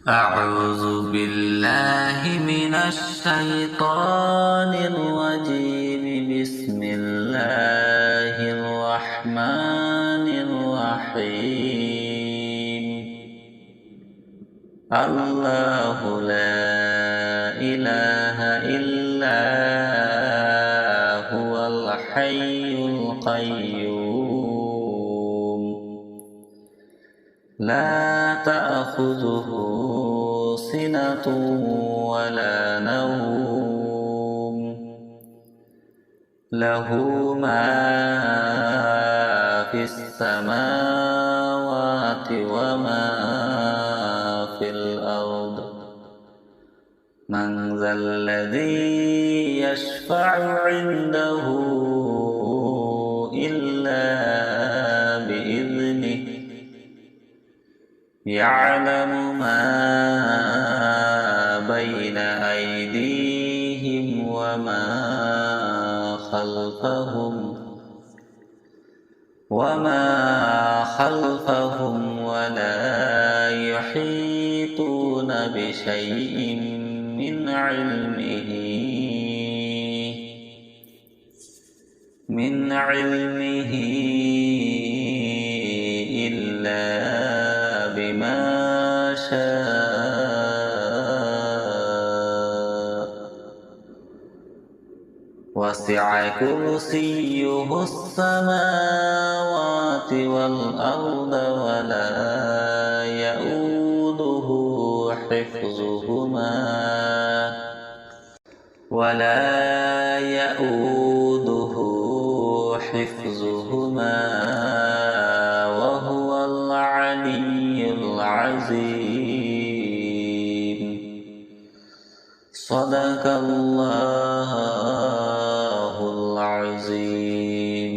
أعوذ بالله من الشيطان الرجيم. بسم الله الرحمن الرحيم. الله لا إله إلا هو الحي القيوم لا تأخذه سنة ولا نوم له ما في السماوات وما في الأرض. من ذا الذي يشفع عنده إلا بإذنه يعلم ما بين أيديهم وما خلفهم ولا يحيطون بشيء من علمه إلا بما شاء. وسع كرسيه السماوات والأرض ولا يؤوده حفظهما وهو العلي العظيم. صدق الله العظيم.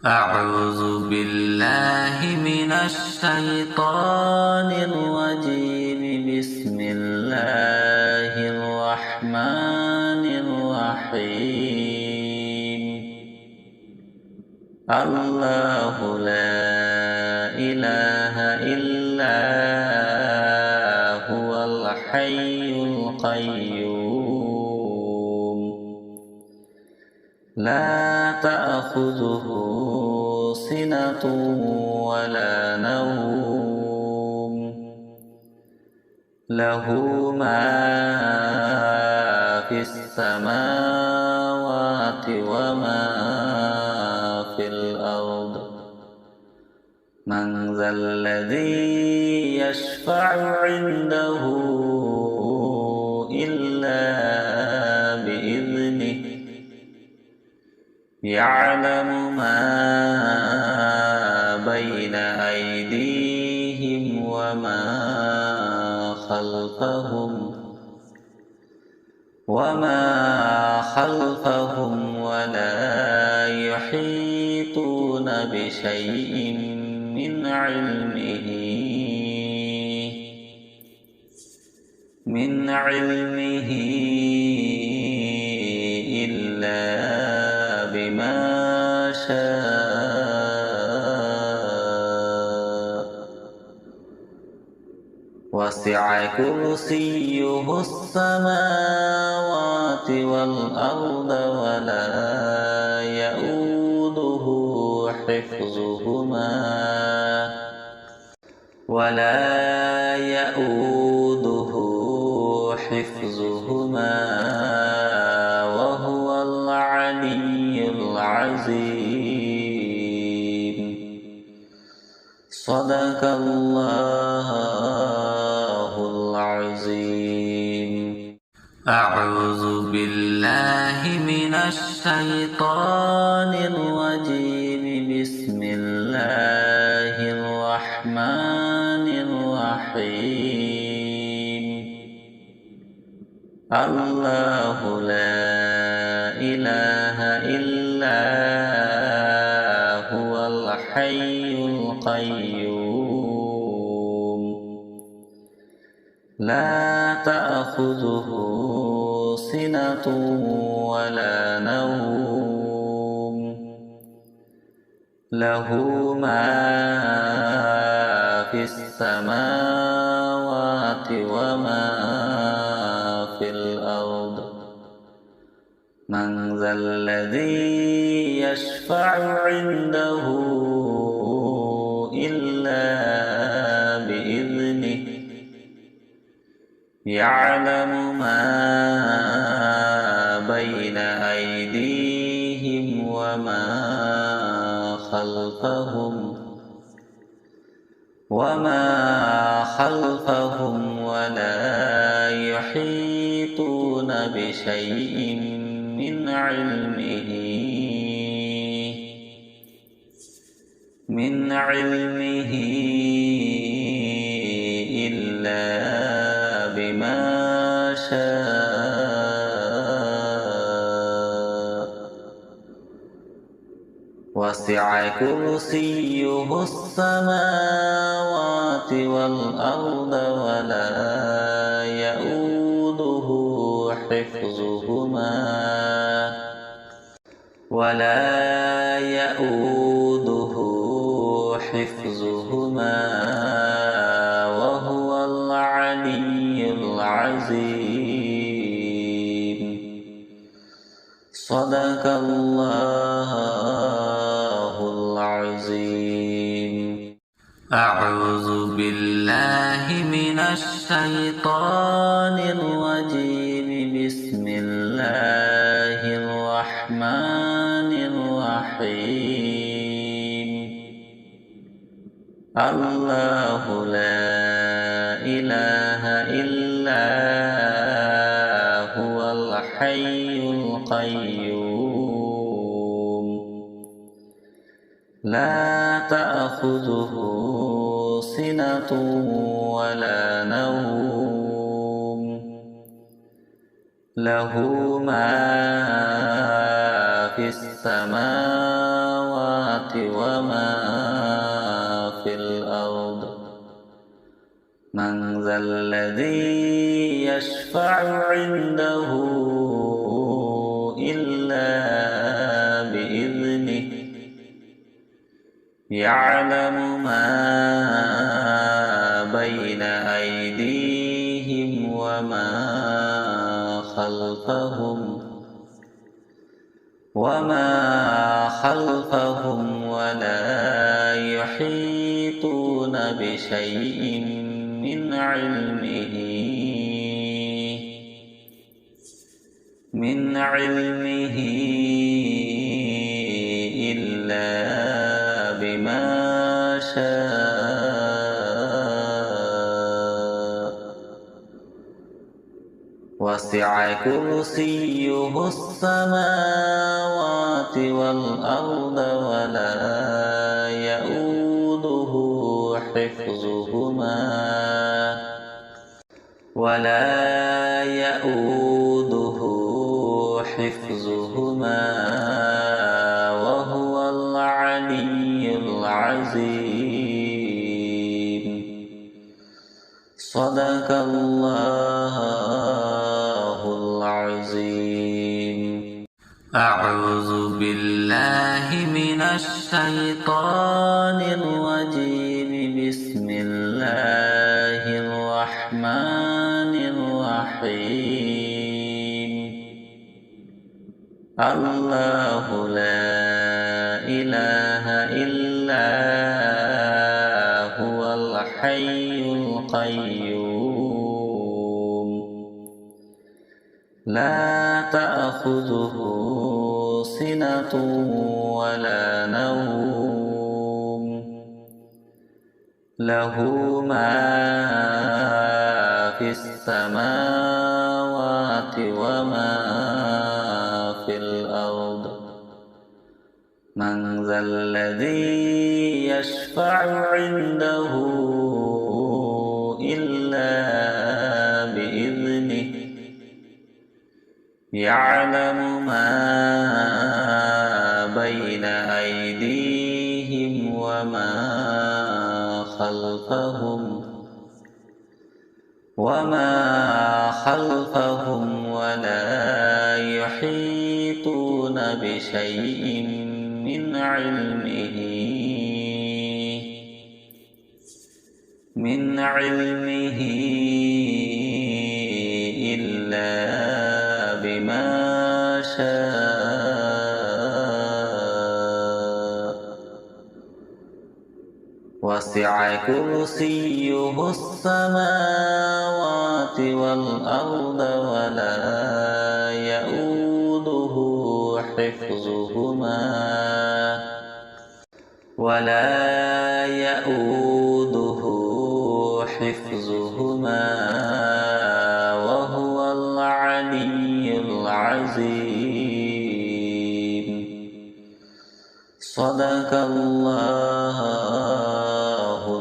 أعوذ بالله من الشيطان الرجيم. بسم الله الرحمن الرحيم. الله لا إله إلا هو الحي القيوم لا تأخذه سنة ولا نوم له ما في السماوات وما في الأرض. من ذا الذي يشفع عنده إلا بإذنه يعلم ما بين أيديهم وما خلفهم ولا يحيطون بشيء من علمه إلا بما شاء. وسع كرسيه السماوات والأرض ولا يؤوده حفظهما وهو العلي العظيم. صدق الله العظيم. أعوذ بالله من الشيطان الرجيم. بسم الله الرحمن الرحيم. الله لا إله إلا هو الحي القيوم لا تأخذه سنة ولا نوم له ما في السماوات وما في الأرض من ذا الذي يشفع عنده إلا بإذنه يعلم ما بين أيديهم وما خلفهم ولا يحيطون بشيء من علمه إلا بما شاء وسع كرسيه السماوات والأرض ولا يؤوده حفظهما وهو العلي العظيم. صدق الله العظيم. أعوذ بالله من الشيطان الرجيم. بسم الله الرحمن الرحيم. الله لا إله إلا هو الحي القيوم لا تأخذه سنة ولا نوم له ما في السماوات وما في الأرض من ذا الذي يشفع عنده إلا بإذنه يعلم ما بين أيديهم وما خلفهم ولا يحيطون بشيء من علمه إلا بما شاء وسع كرسيه السماوات والأرض ولا يؤوده حفظهما وهو العلي العظيم. صدق الله العظيم. أعوذ بالله من الشيطان الرجيم. بسم الله الرحمن الرحيم. الله لا إله إلا هو الحي القيوم لا تأخذه سنة ولا نوم له ما في السماوات وما في الأرض من ذا الذي يشفع عنده إلا بإذنه يعلم ما بين أيديهم وما خلفهم ولا يحيطون بشيء من علمه وسع كرسيه السماوات والأرض ولا يؤوده حفظهما وهو العلي العظيم. صدق الله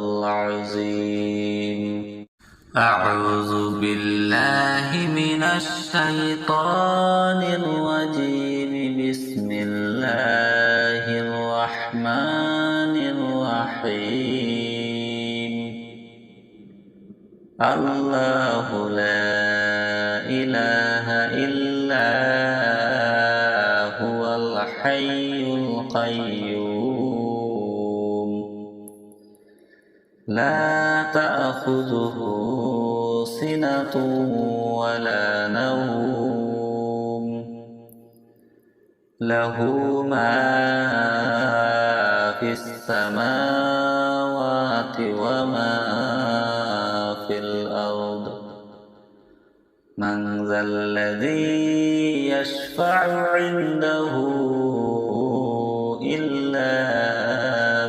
العظيم. أعوذ بالله من الشيطان الرجيم. بسم الله الرحمن الرحيم. الله لا إله إلا هو الحي القيوم لا تأخذه سنة ولا نوم له ما في السماوات وما في الأرض. من ذا الذي يشفع عنده إلا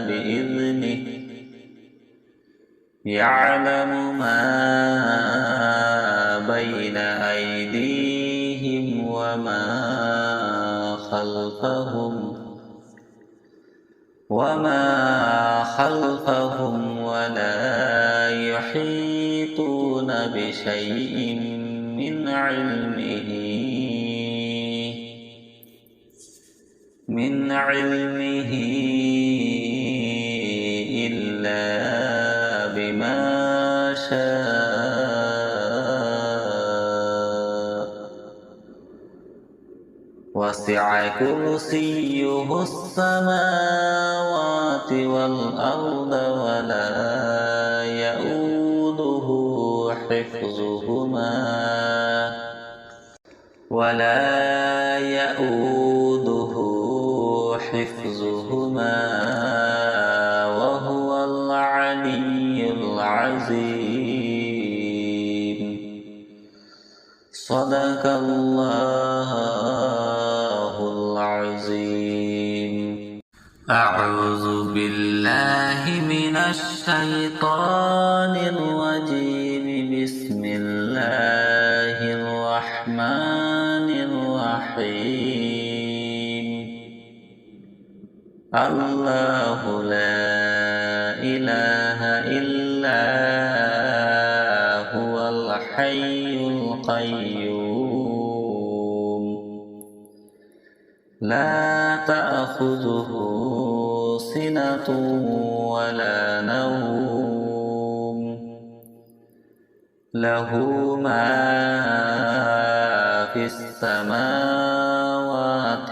بإذنه يعلم ما بين أيديهم وما خلفهم ولا يحيطون بشيء من علمه إلا بما شاء. وسع كرسيه السماوات والأرض ولا يؤوده حفظهما وهو العلي العظيم. صدق الله العظيم. أعوذ بالله من الشيطان الرجيم. بسم الله الرحمن الرحيم. الله لا إله إلا هو الحي القيوم لا تأخذه سنة ولا نوم له ما في السماوات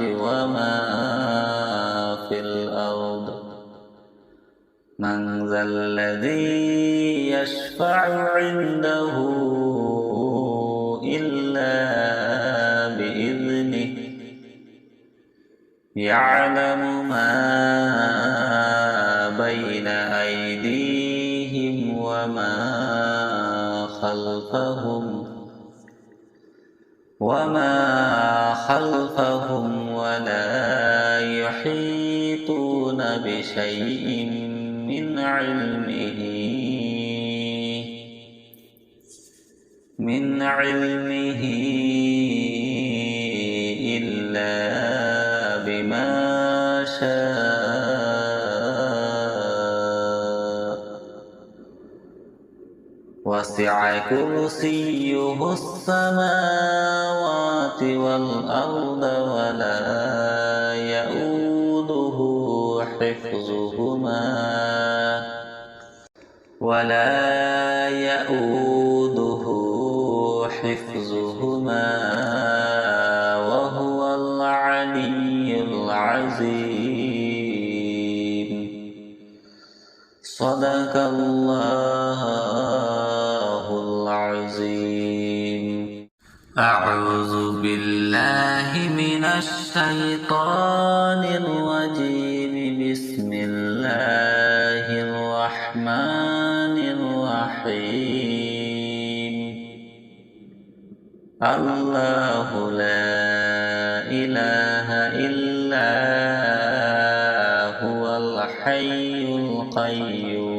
وما في الأرض. من ذا الذي يشفع عنده إلا بإذنه يعلم ما بين أيديهم وما خلفهم ولا يحيطون بشيء من علمه إلا بما شاء. وسع كرسيه السماوات والأرض ولا يؤوده حفظهما وهو العلي العظيم. صدق الله العظيم. أعوذ بالله من الشيطان الرجيم. بسم الله الرحمن الله لا إله إلا هو الحي القيوم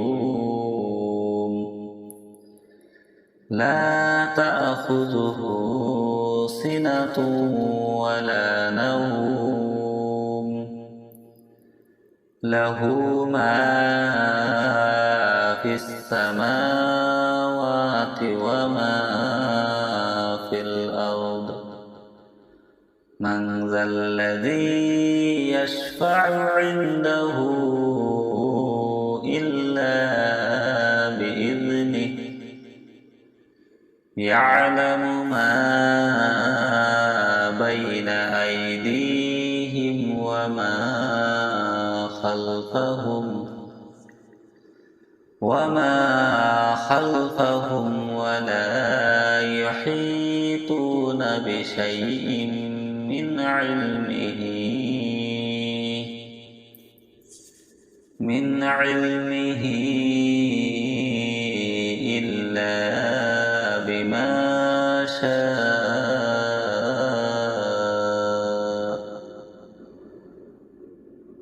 لا تأخذه سنة ولا نوم له ما في السماوات وما في الأرض من ذا الذي يشفع عنده إلا بإذنه يعلم ما بين أيديهم وما خلفهم ولا يحيطون بشيء من علمه إلا بما شاء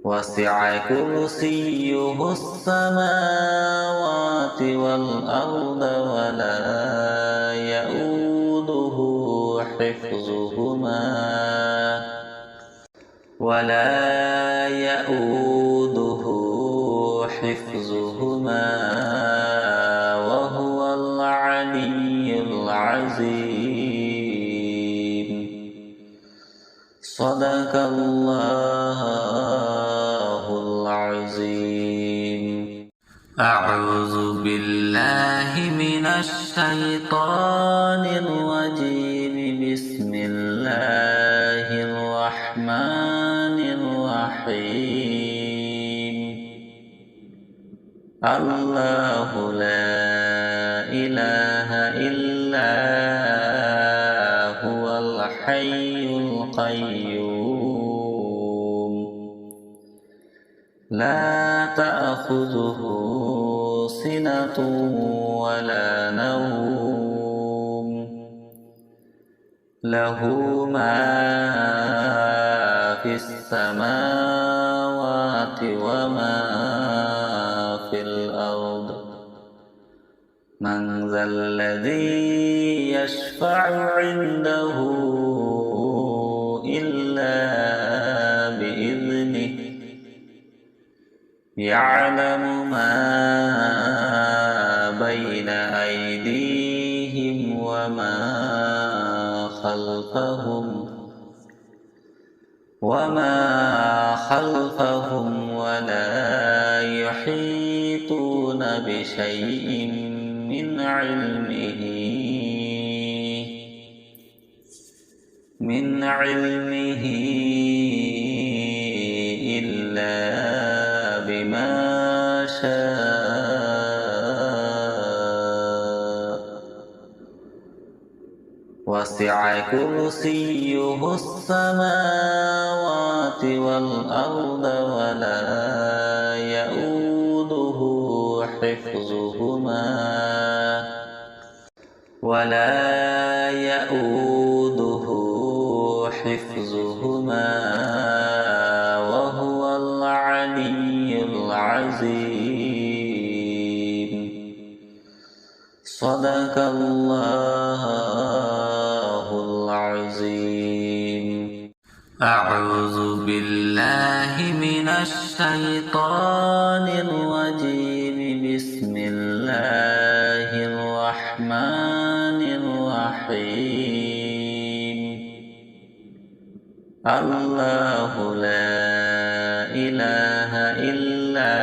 وسع كرسيه السماوات والأرض ولا يؤوده حفظهما وهو العلي العظيم صدق الله العظيم أعوذ بالله من الشيطان الرجيم بسم الله الرحمن الرحيم الله لا إله إلا هو الحي القيوم لا تأخذه سنة ولا نوم له ما في السماوات وما في الأرض من ذا الذي يشفع عنده إلا بإذنه يعلم ما بين أيديهم وما خلفهم ولا يحيطون بشيء من علمه إلا بما شاء وسع كرسيه السماوات والأرض ولا يؤوده حفظهما وهو العلي العظيم صدق الله العظيم أعوذ بالله من الشيطان الرجيم بسم الله الرحمن الرحيم الله لا إله إلا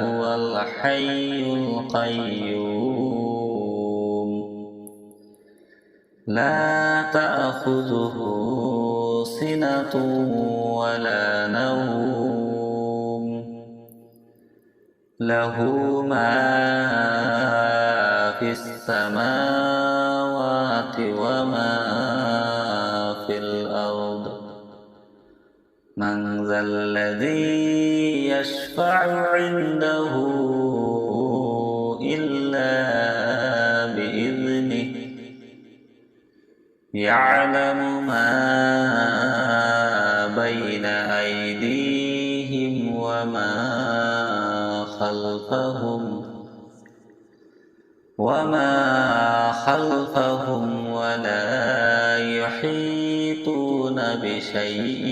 هو الحي القيوم لا تأخذه سنة ولا نوم له ما في السماوات وما في الأرض من ذا الذي يشفع عنده إلا يعلم ما بين أيديهم وما خلفهم ولا يحيطون بشيء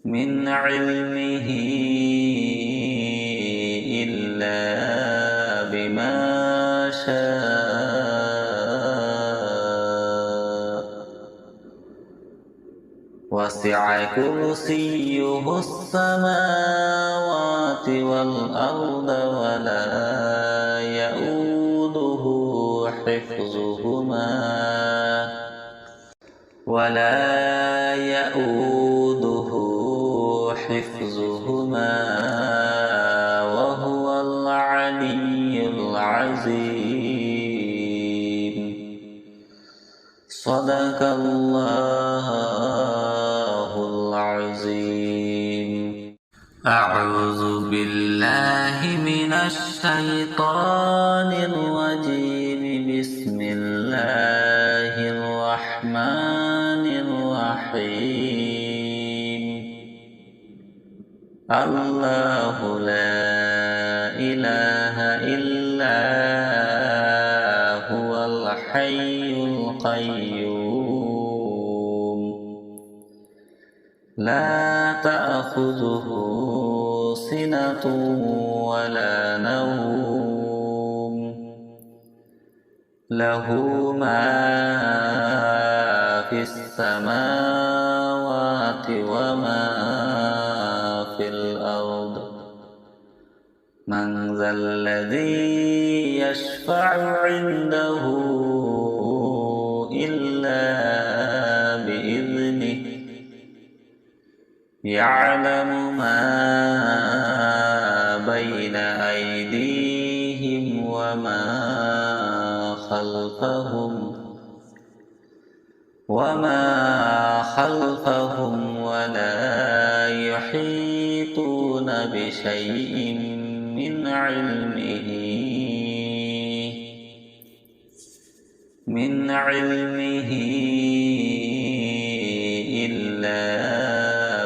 من علمه إلا بما شاء وسع كرسيه السماوات والأرض ولا يؤوده حفظهما وهو العلي العظيم. صدق الله العظيم. أعوذ بالله من الشيطان الرجيم. بسم الله الرحمن الرحيم. الله لا إله إلا هو الحي القيوم لا تأخذه سنة ولا نوم له ما في السماوات وما في الأرض. من ذا الذي يشفع عنده إلا بإذنه. يعلم ما بين أيديهم وما خلفهم ولا يحيطون بشيء من علمه إلا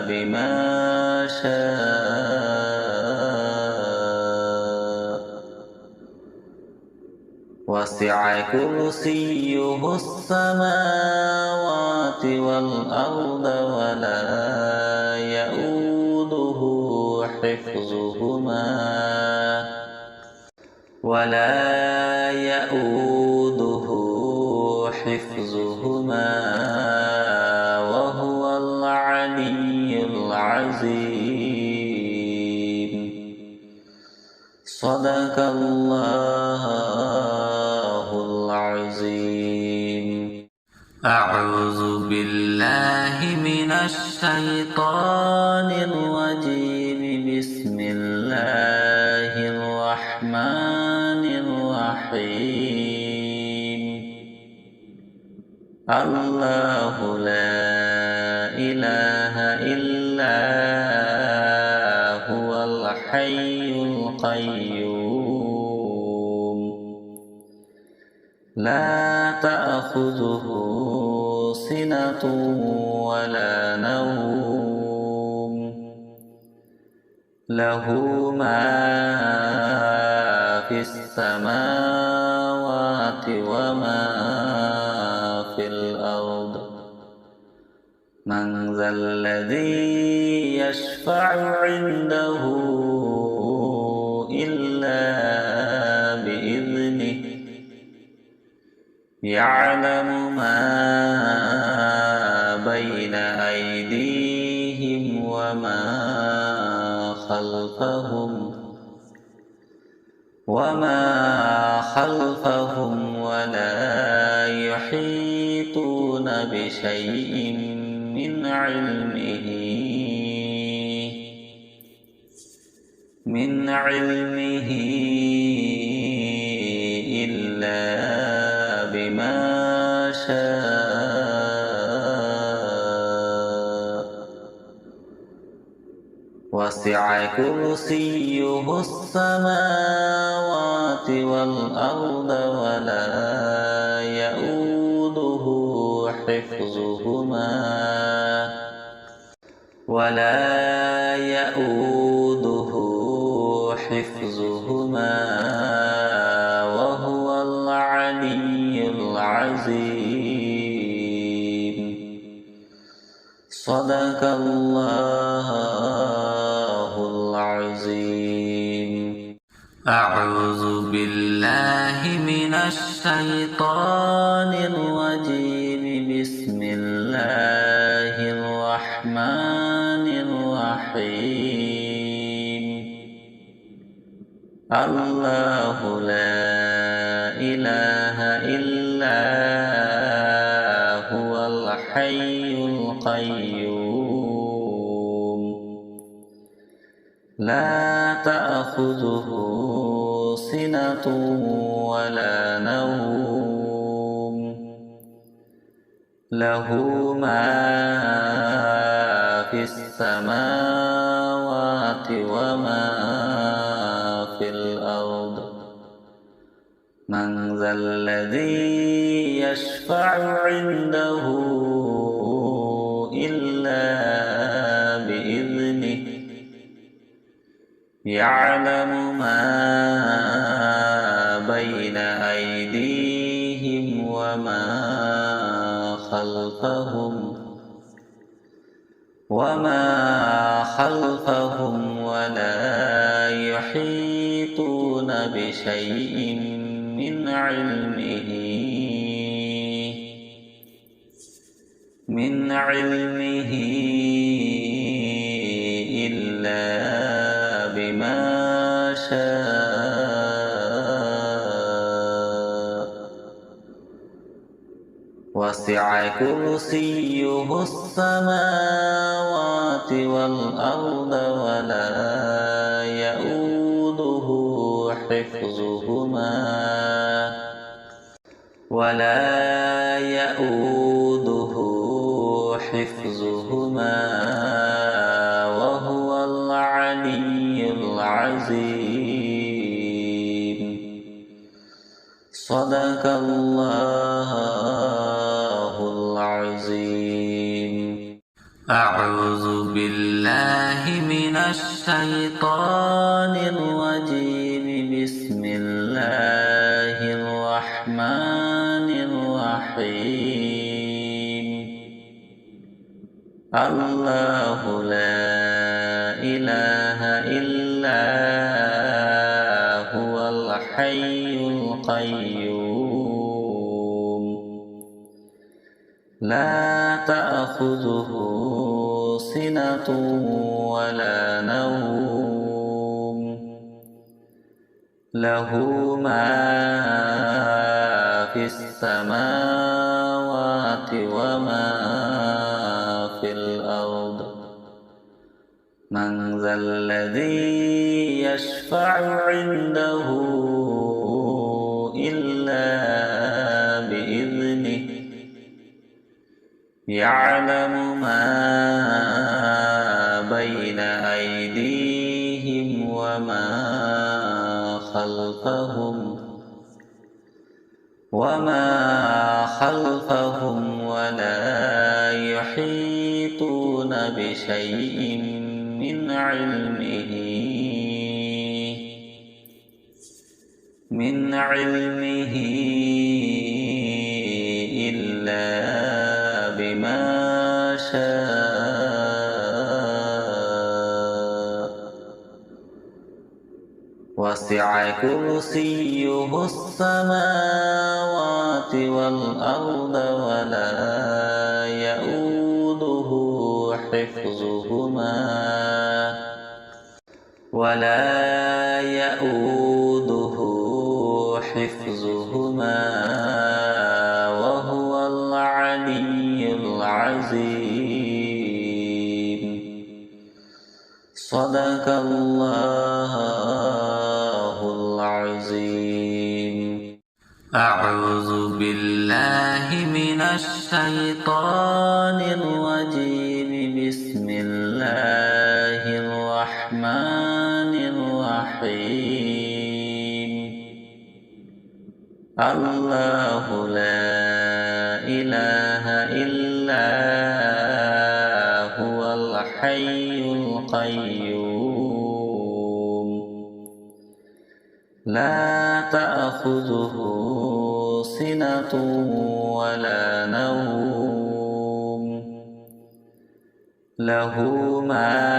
بما شاء وسع كرسيه السماوات والأرض ولا يؤوده حفظهما وهو العلي العظيم. صدق الله العظيم. أعوذ بالله من الشيطان الرجيم. بسم الله الرحمن الرحيم. الله لا إله إلا هو الحي القيوم لا تأخذه سنة ولا نوم له ما في السماوات وما في الأرض. من ذا الذي يشفع عنده إلا بإذنه. يعلم ما بين أيديهم وما خلفهم ولا يحيطون بشيء من علمه إلا بما شاء وسع وسع كرسيه السماوات والأرض ولا يؤوده حفظهما وهو العلي العظيم. صدق الله العظيم. أعوذ بالله من الشيطان الرجيم. بسم الله الرحمن الرحيم. الله لا إله إلا هو الحي القيوم لا تأخذه سنة ولا نوم له ما في السماوات وما في الأرض. من ذا الذي يشفع عنده إلا بإذنه يعلم ما بين أيديهم وما خلفهم ولا يحيطون بشيء من علمه إلا بما شاء. وسع كرسيه السماوات والأرض ولا يؤوده حفظهما وهو العلي العظيم. صدق الله العظيم. أعوذ بالله من الشيطان الرجيم. بسم الله الرحمن الرحيم. الله لا إله إلا هو الحي القيوم لا تأخذه سنة ولا نوم له ما في السماوات وما في الأرض. من ذا الذي يشفع عنده إلا بإذنه يعلم ما بين أيديهم وما خلفهم ولا يحيطون بشيء من علمه إلا بما شاء. وسع كرسيه السماوات والأرض ولا يؤوده حفظهما وهو العلي العظيم. صدق الله العظيم. أعوذ بالله من الشيطان الرجيم. بسم الله الرحمن الرحيم الله لا إله إلا هو الحي القيوم لا تأخذه سنة ولا نوم له ما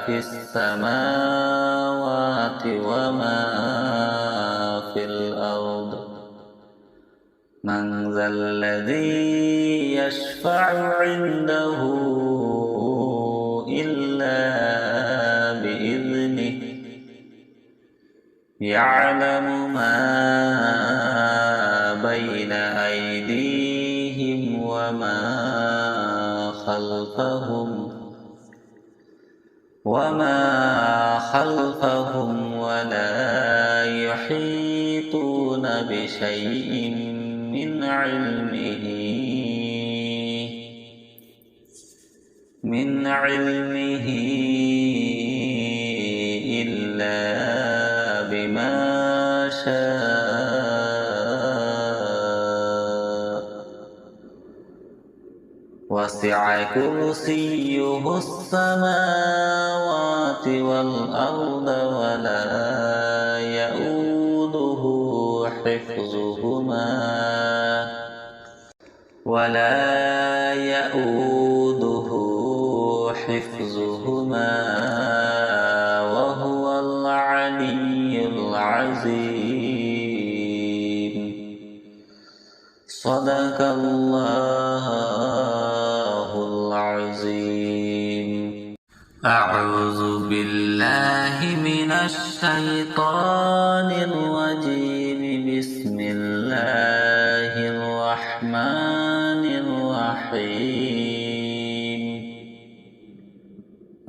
في السماوات وما في الأرض من ذا الذي يشفع عنده إلا بإذنه يعلم ما بين أيديهم وما خلفهم ولا يحيطون بشيء من علمه إلا بما شاء وسع كرسيه السماوات والأرض ولا يؤوده حفظهما وهو العلي العظيم صدق الله العظيم أعوذ بالله من الشيطان الرجيم بسم الله الرحمن الرحيم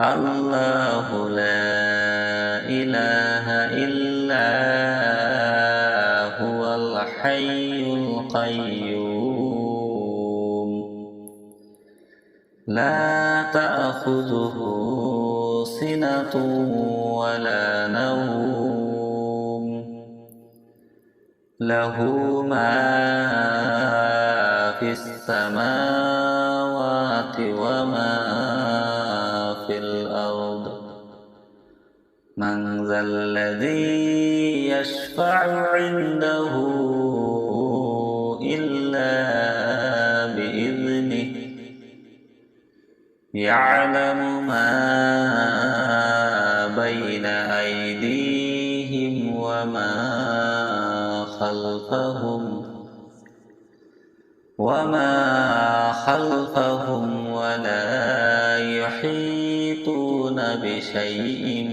الله لا إله إلا هو الحي القيوم لا تأخذه سنة ولا نوم له ما في السماوات وما في الأرض من ذا الذي يشفع عنده إلا بإذنه يعلم ما بين أيديهم وما خلفهم ولا يحيطون بشيء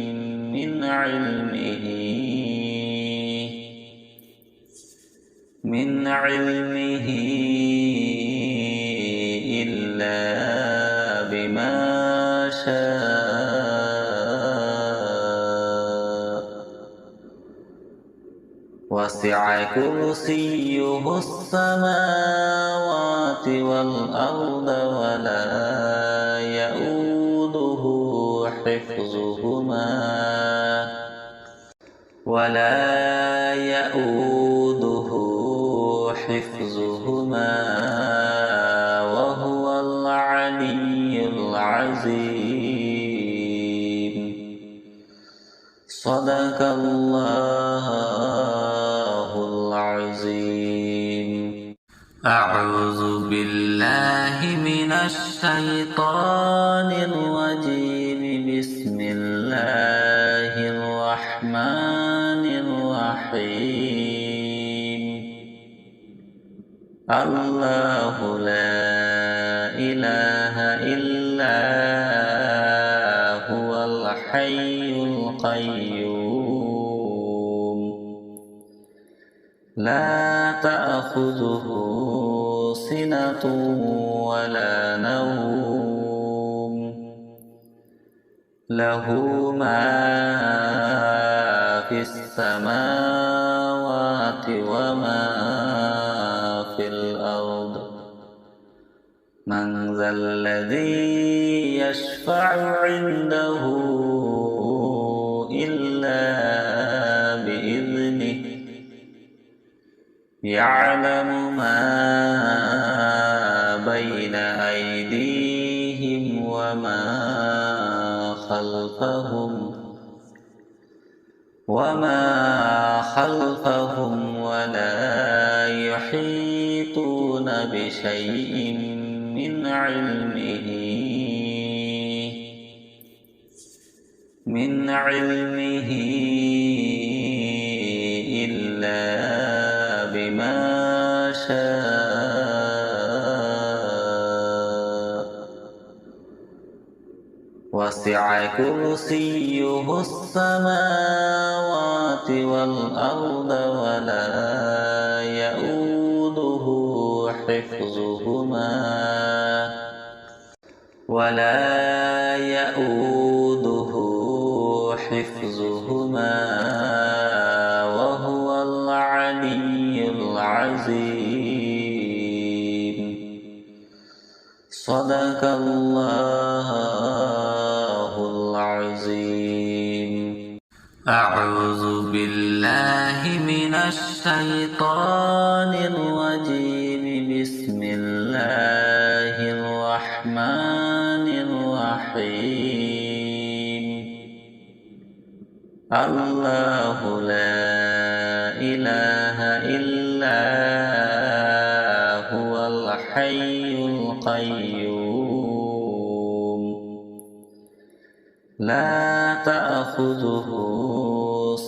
من علمه إلا بما شاء وسع كرسيه السماوات والأرض ولا يؤوده حفظهما وهو العلي العظيم صدق الله العظيم أعوذ بالله من الشيطان الرجيم بسم الله الرحمن الرحيم الله لا إله إلا هو الحي القيوم لا تأخذه سنة ولا نوم له ما في السماوات وما في الأرض من ذا الذي يشفع عنده يعلم ما بين أيديهم وما خلفهم ولا يحيطون بشيء من علمه إلا بما شاء وسع كرسيه السماوات والأرض ولا يؤوده حفظهما وهو العلي العظيم. صدق الله العظيم. أعوذ بالله من الشيطان الرجيم. بسم الله الرحمن الرحيم. الله لا إله إلا هو الحي القيوم لا تأخذه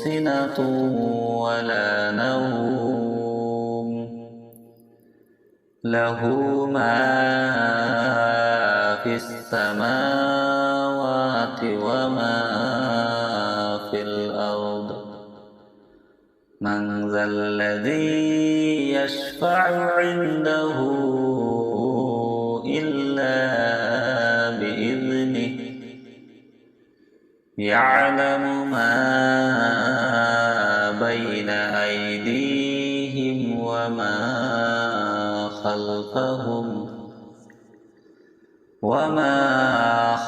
سنة ولا نوم له ما في السماوات وما في الأرض. من ذا الذي يشفع عنده إلا بإذنه. يعلم ما بين أيديهم وما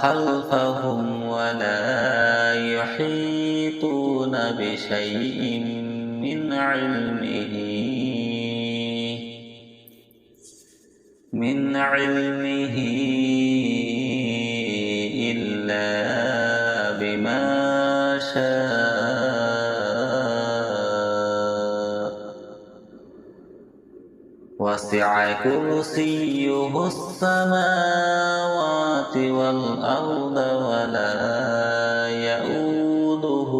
خلفهم ولا يحيطون بشيء من علمه إلا بما شاء وسع كرسيه السماوات والأرض ولا يؤوده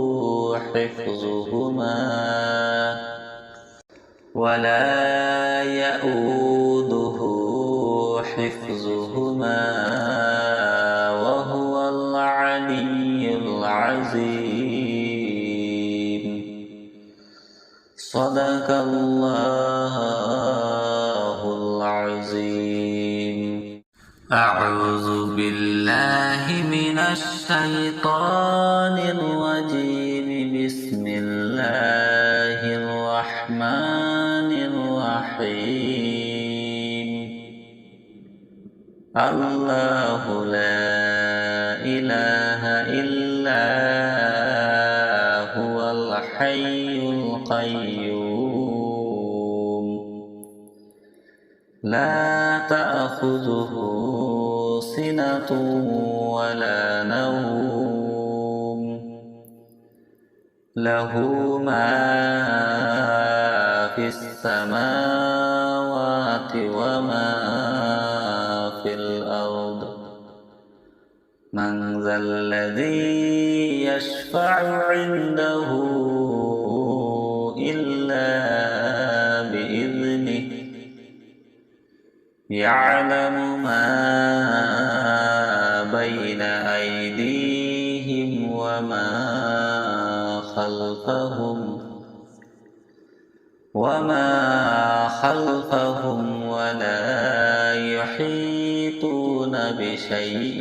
حفظهما وهو العلي العظيم. صدق الله العظيم. أعوذ بالله من الشيطان الرجيم. بسم الله الرحمن الرحيم. الله لا إله إلا هو الحي القيوم لا تأخذه سنة ولا نوم له ما في السماوات وما في الأرض. من ذا الذي يشفع عنده إلا بإذنه. يعلم ما بين أيديهم وما خلفهم ولا يحيطون بشيء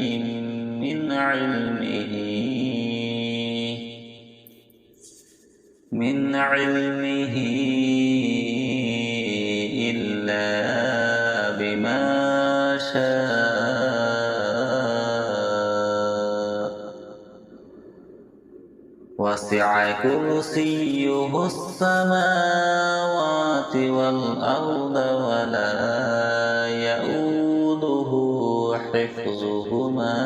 من علمه إلا بما شاء وسع كرسيه السماوات والأرض ولا يؤوده حفظهما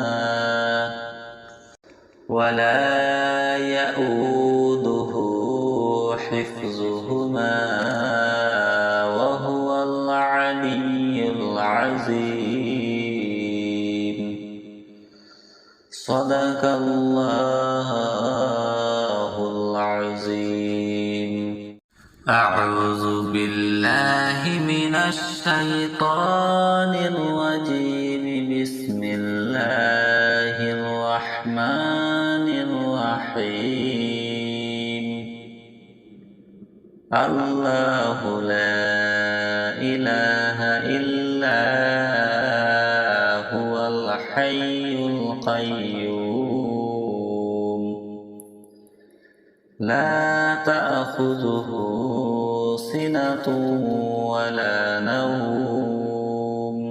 وهو العلي العظيم. صدق الله العظيم. أعوذ بالله من الشيطان الرجيم. بسم الله الرحمن الرحيم. الله لا إله إلا هو الحي القيوم لا تأخذه سنة ولا نوم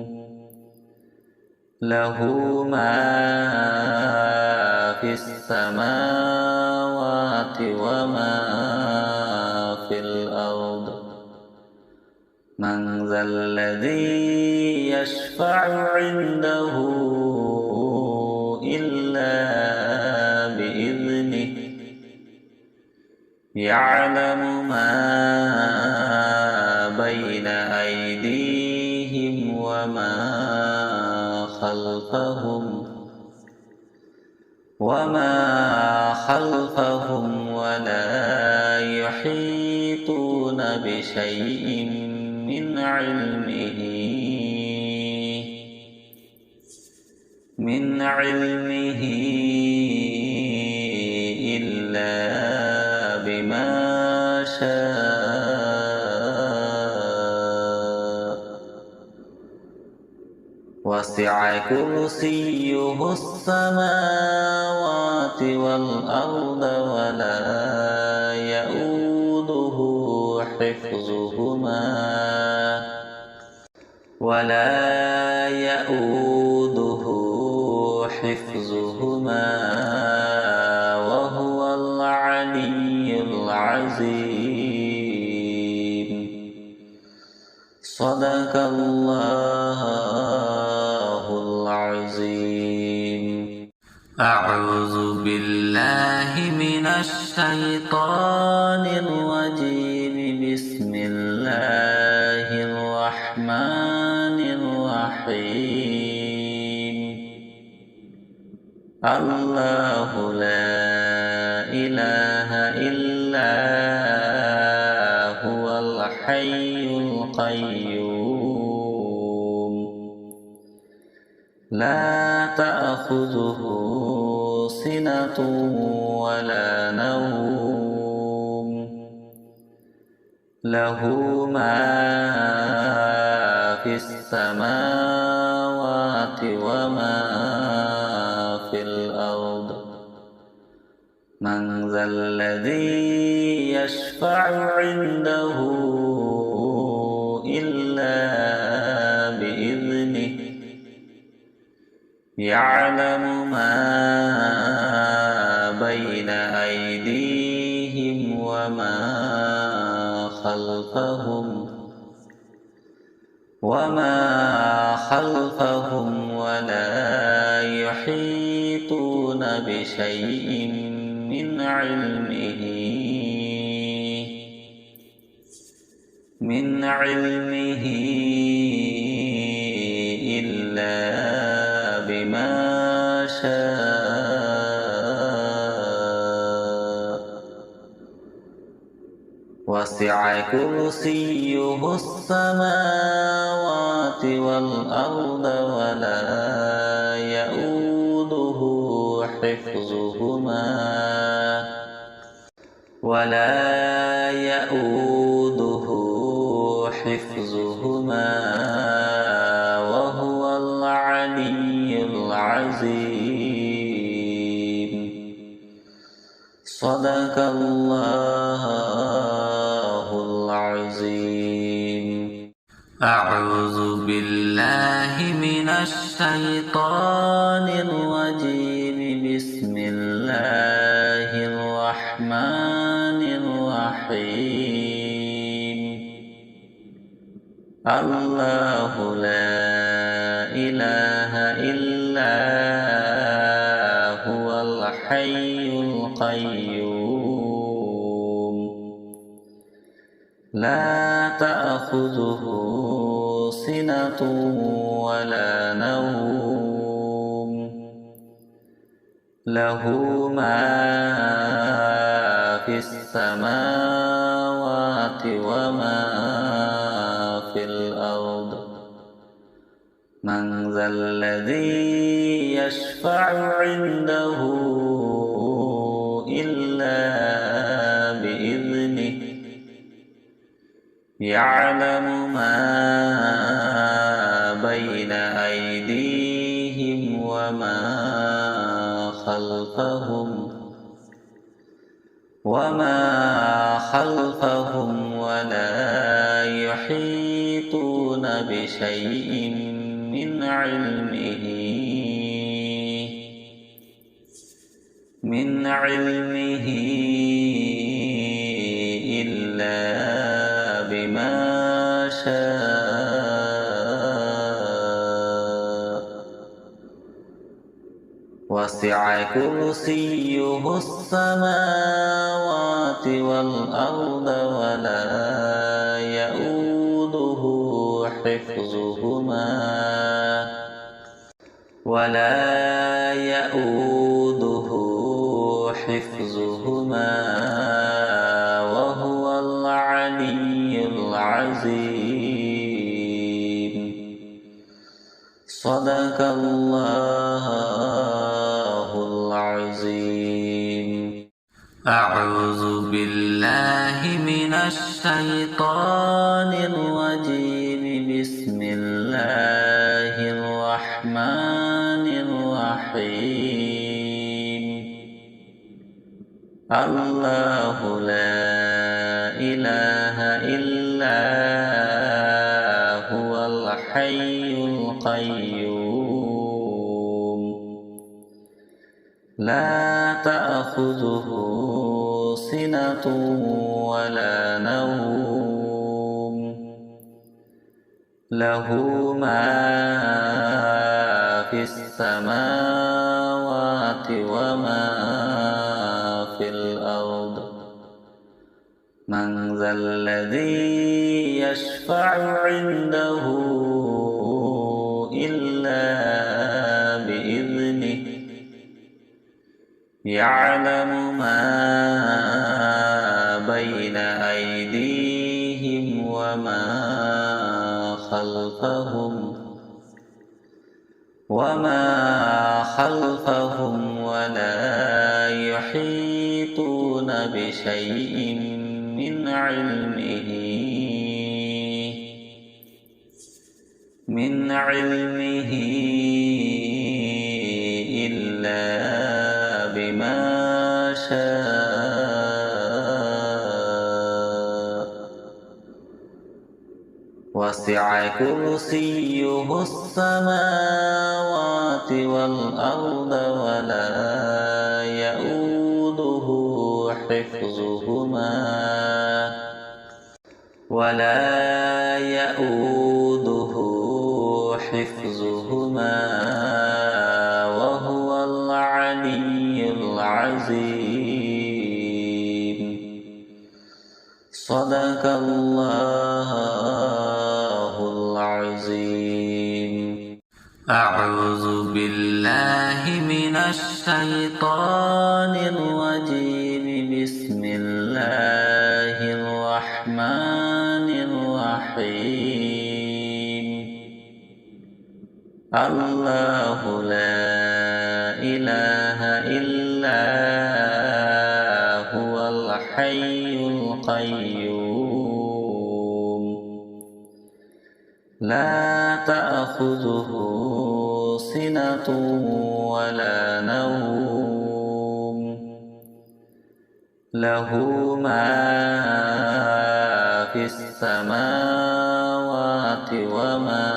له ما في السماوات وما في الأرض. من ذا الذي يشفع عنده إلا بإذنه يعلم ما بين أيديهم وما خلفهم ولا يحيطون بشيء من علمه إلا بما شاء. وسع كرسيه السماوات والأرض ولا يؤوده حفظهما وهو العلي العظيم. صدق الله العظيم. أعوذ بالله من الشيطان الرجيم. بسم الله الرحمن الرحيم. الله لا إله إلا هو الحي القيوم لا تأخذه سنة ولا نوم له ما في السماوات وما في الأرض. من ذا الذي يشفع عنده إلا بإذنه يعلم ما بين أيديهم وما خلفهم ولا يحيطون بشيء من علمه إلا بما شاء. وسع كرسيه السماوات والأرض ولا يؤوده حفظهما وهو العلي العظيم. صدق الله العظيم. أعوذ بالله من الشيطان الرجيم. بسم الله الرحمن الرحيم الله لا إله إلا هو الحي القيوم لا تأخذه سنة ولا نوم له ما في السماوات وما في الأرض من ذا الذي يشفع عنده إلا بإذنه يعلم ما بين أيديهم وما خلفهم ولا يحيطون بشيء من علمه إلا بما شاء وسع كرسيه السماوات والأرض ولا يؤوده حفظهما وهو العلي العظيم صدق الله العظيم أعوذ بالله من الشيطان الرجيم بسم الله الرحمن الرحيم الله لا إله إلا هو الحي القيوم لا تأخذه سنة ولا نوم له ما في السماوات وما في الأرض من ذا الذي يشفع عنده إلا بإذنه يعلم ما بين أيديهم وما خلفهم ولا يحيطون بشيء من علمه إلا بما شاء وسع كرسيه السماوات والأرض ولا يؤوده حفظهما وهو العلي العظيم صدق الله العظيم أعوذ بالله من الشيطان الرجيم بسم الله الرحمن الرحيم الله لا إله إلا هو الحي القيوم لا تأخذه سنة ولا نوم له ما في السماوات وما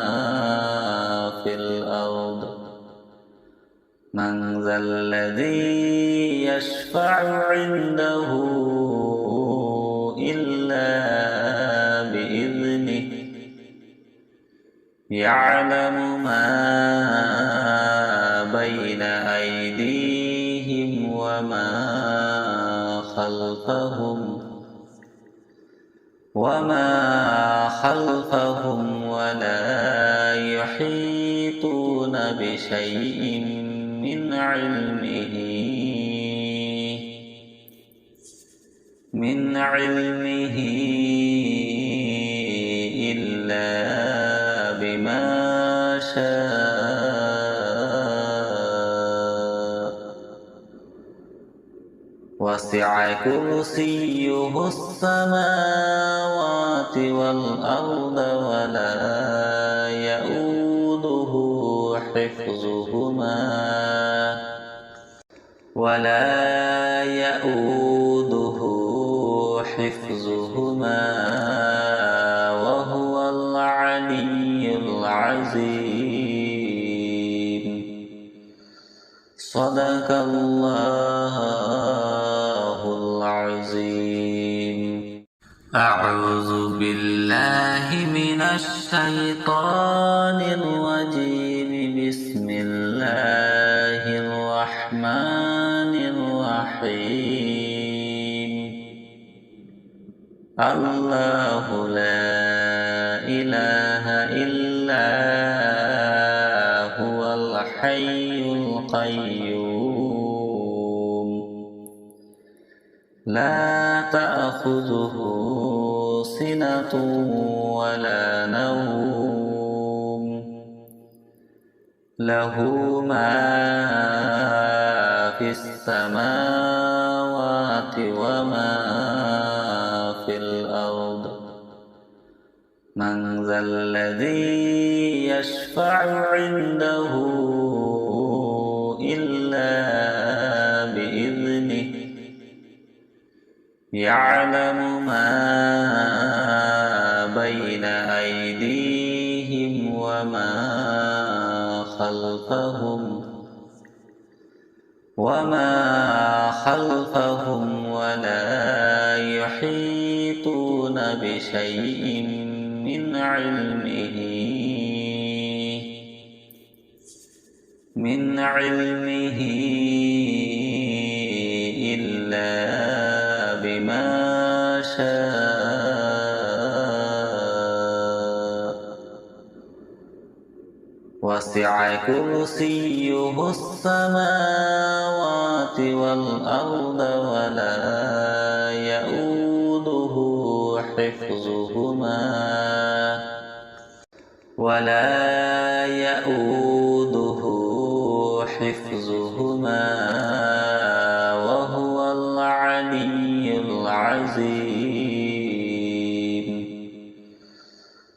في الأرض من ذا الذي يشفع عنده يعلم ما بين أيديهم وما خلفهم ولا يحيطون بشيء من علمه إلا بما شاء وسع كرسيه السماوات والأرض ولا يؤوده حفظهما وهو العلي العظيم. صدق الله العظيم. أعوذ بالله من الشيطان الرجيم. بسم الله الرحمن الرحيم. الله لا إله إلا هو الحي القيوم لا تأخذه سنة ولا نوم له ما في السماوات وما في الأرض. من ذا الذي يشفع عنده إلا بإذنه. يعلم ما بين أيديهم وما خلفهم ولا يحيطون بشيء من علمه إلا بما شاء وسع كرسيه السماوات والأرض ولا يؤوده حفظهما وهو العلي العظيم.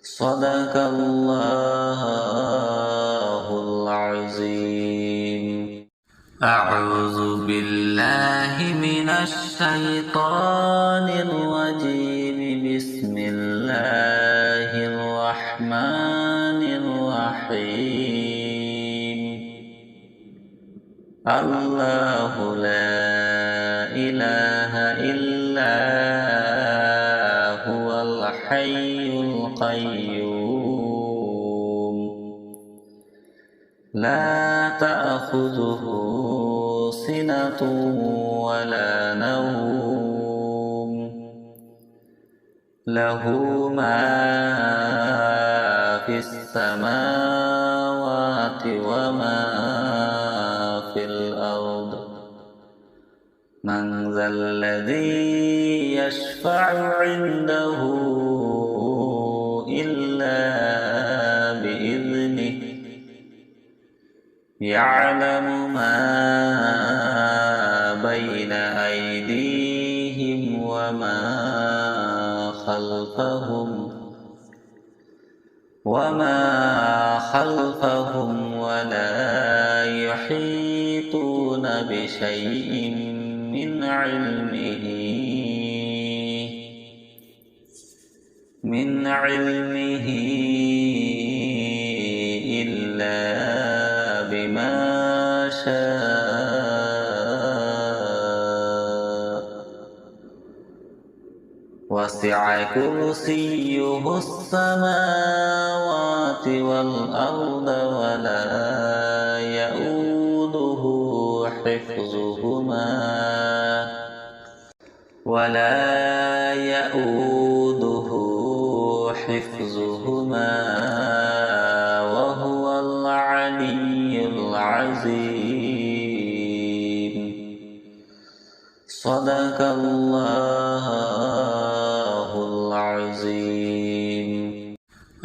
صدق الله العظيم. أعوذ بالله من الشيطان الرجيم. بسم الله الرحمن الرحيم. الله لا إله إلا هو الحي القيوم لا تأخذه سنة ولا نوم له ما في السماوات وما في الأرض. من ذا الذي يشفع عنده إلا بإذنه. يعلم ما بين أيديهم وما خلفهم ولا يحيطون بشيء من علمه إلا بما شاء وسع كرسيه السماوات والأرض ولا يؤوده حفظهما وهو العلي العظيم. صدق الله العظيم.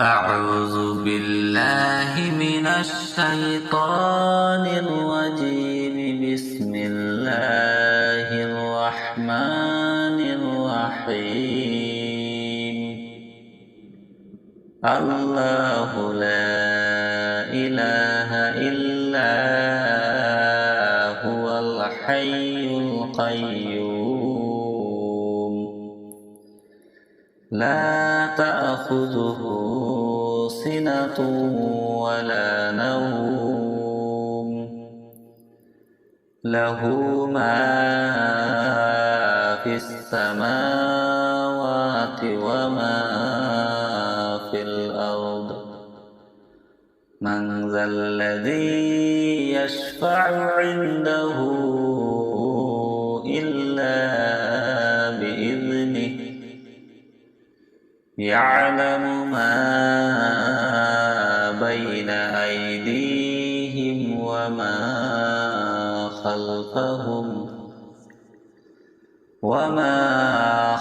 أعوذ بالله من الشيطان الرجيم. بسم الله الرحمن الرحيم. الله لا إله إلا هو الحي القيوم لا تأخذه سنة ولا نوم له ما في السماوات وما في الأرض. من ذا الذي يشفع عنده إلا بإذنه يعلم ما بين أيديهم وما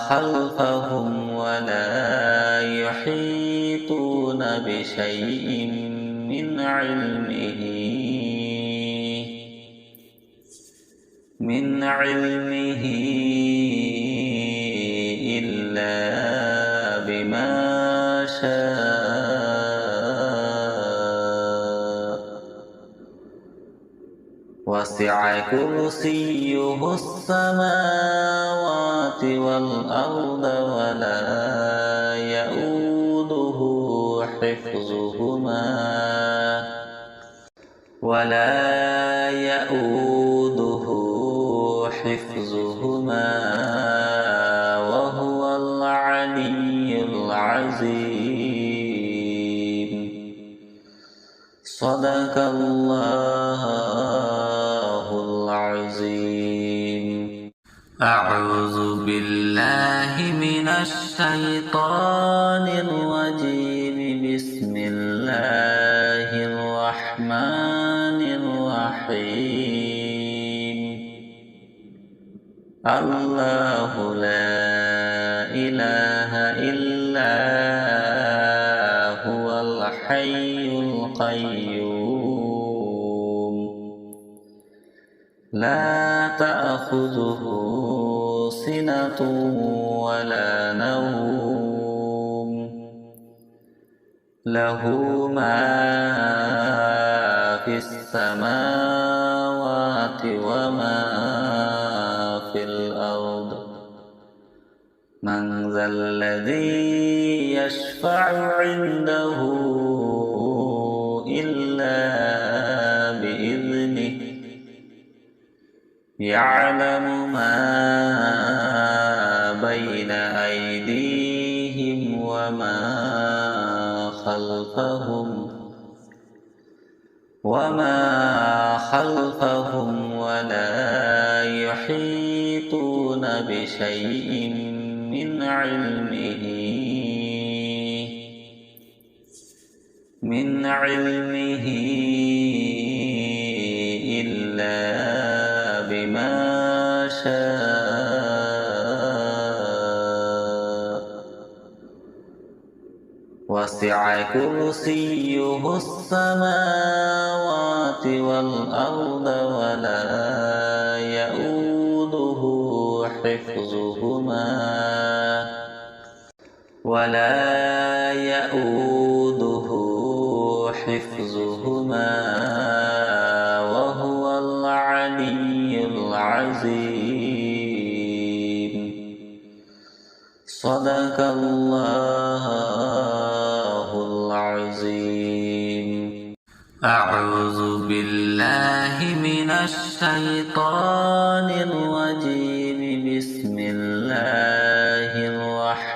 خلفهم ولا يحيطون بشيء من علمه إلا بما شاء. وسع كرسيه السماوات والأرض ولا يؤوده حفظهما وهو العلي العظيم. صدق الله العظيم. أعوذ بالله من الشيطان الرجيم. بسم الله الرحمن الرحيم. الله لا إله إلا هو الحي القيوم لا تأخذه سنة ولا نوم له ما في السماوات وما في الأرض. من ذا الذي يشفع عنده إلا بإذنه يعلم ما بين أيديهم وما خلفهم ولا يحيطون بشيء من علمه إلا بما شاء. وسع كرسيه السماوات والأرض ولا يؤوده حفظهما وهو العلي العظيم. صدق الله العظيم. أعوذ بالله من الشيطان الرجيم. بسم الله الرحمن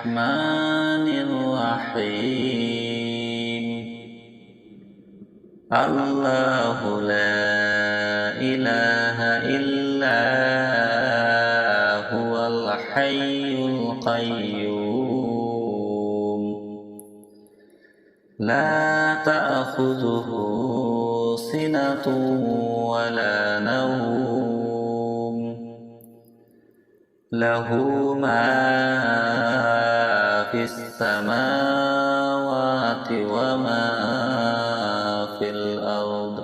الله لا إله إلا هو الحي القيوم لا تأخذه سنة ولا نوم له ما في السماوات وما في الأرض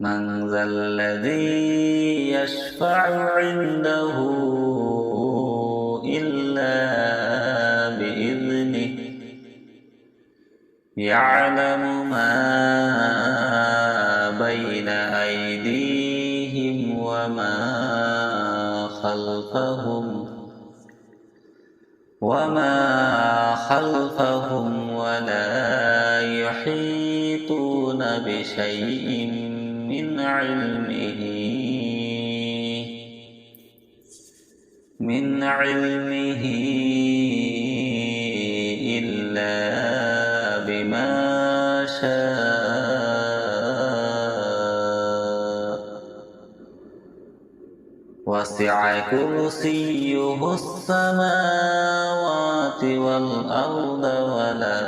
من ذا الذي يشفع عنده إلا بإذنه يعلم ما بين أيديهم وما خلفهم ولا يحيطون بشيء من علمه إلا بما شاء وسع كرسيه السماوات والأرض ولا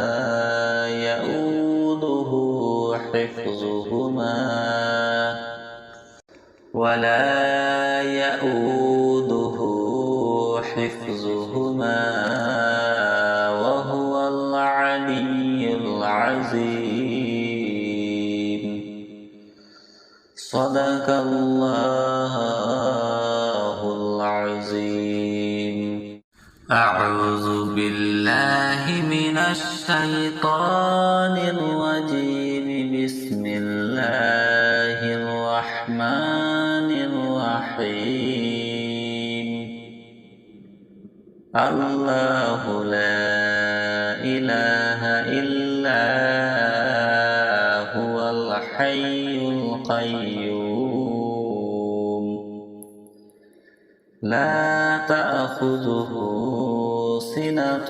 يؤوده حفظهما وهو العلي العظيم صدق الله العظيم. أعوذ بالله من الشيطان الرجيم. بسم الله الرحمن الرحيم. الله لا إله إلا هو الحي القيوم لا تأخذه سنة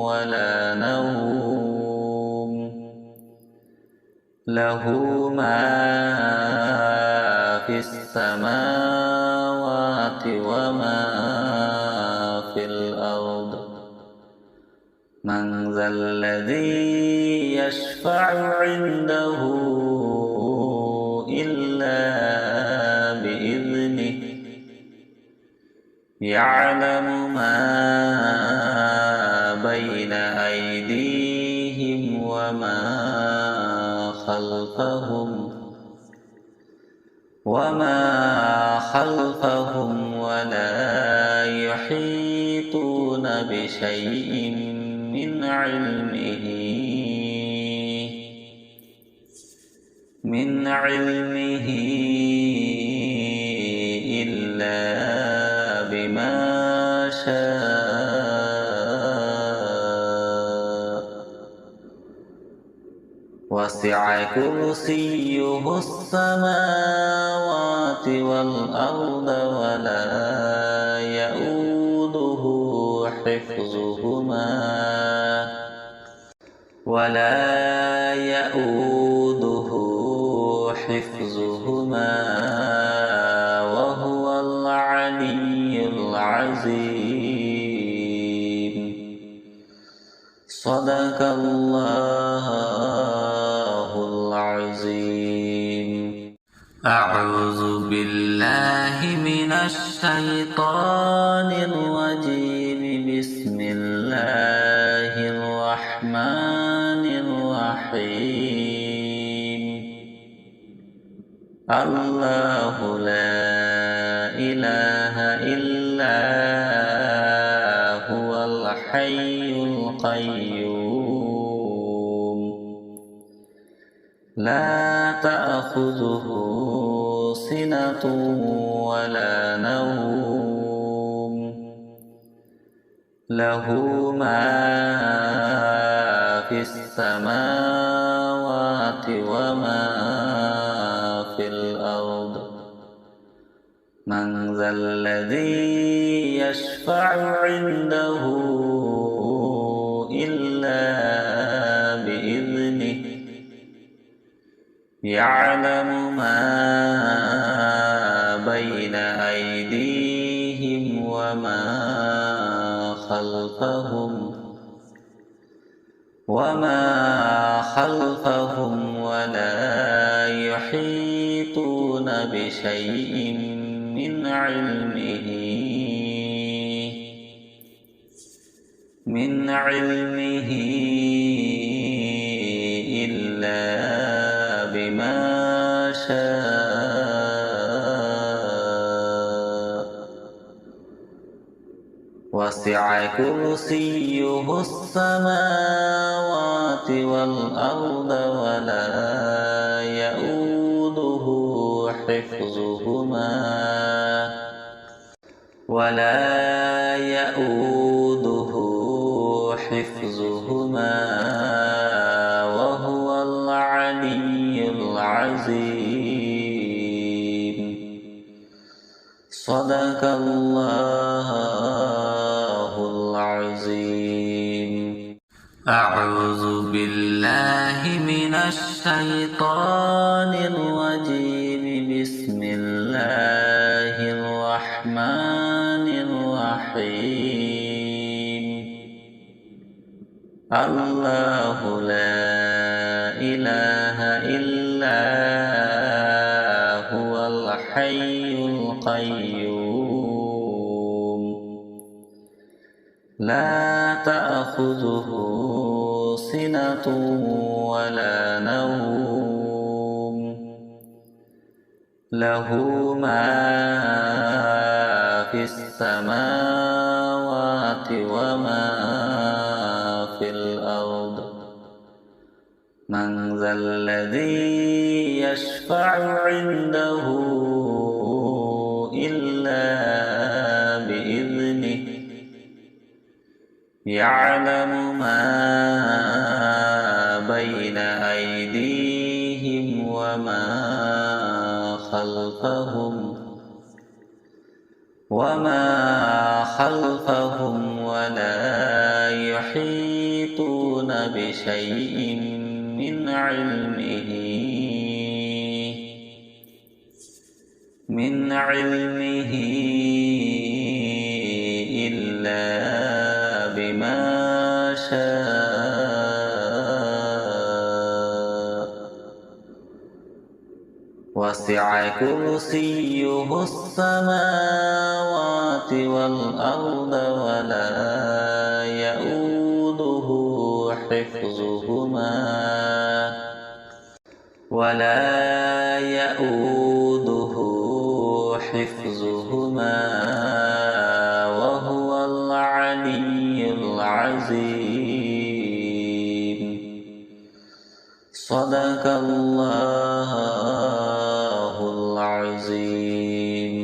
ولا نوم له ما في السماوات وما في الأرض من ذا الذي يشفع عنده إلا بإذنه يعلم ما بين أيديهم وما خلفهم ولا يحيطون بشيء من علمه إلا بما شاء وسع كرسيه السماوات والأرض ولا يؤوده حفظهما وهو العلي العظيم صدق الله العظيم. أعوذ بالله من الشيطان الرجيم. بسم الله الرحمن الرحيم. الله لا إله إلا هو الحي القيوم لا تأخذه سنة ولا نوم له ما في السماوات وما في الأرض من ذا الذي يشفع عنده إلا بإذنه يعلم ما بين أيديهم وما خلفهم ولا يحيطون بشيء من علمه إلا بما شاء وسع كرسيه السماوات والأرض ولا يؤوده حفظهما وهو العلي العظيم. صدق الله العظيم. أعوذ بالله من الشيطان الرجيم. بسم الله الرحمن الرحيم. الله لا إله إلا هو الحي القيوم لا تأخذه سنة ولا نوم له ما في السماوات وما في الأرض. من ذا الذي يشفع عنده إلا بإذنه. يعلم ما بين أيديهم وما خلفهم ولا يحيطون بشيء من علمه إلا بما شاء وسع كرسيه السماوات والأرض ولا يؤوده حفظهما وهو العلي العظيم. صدق الله العظيم.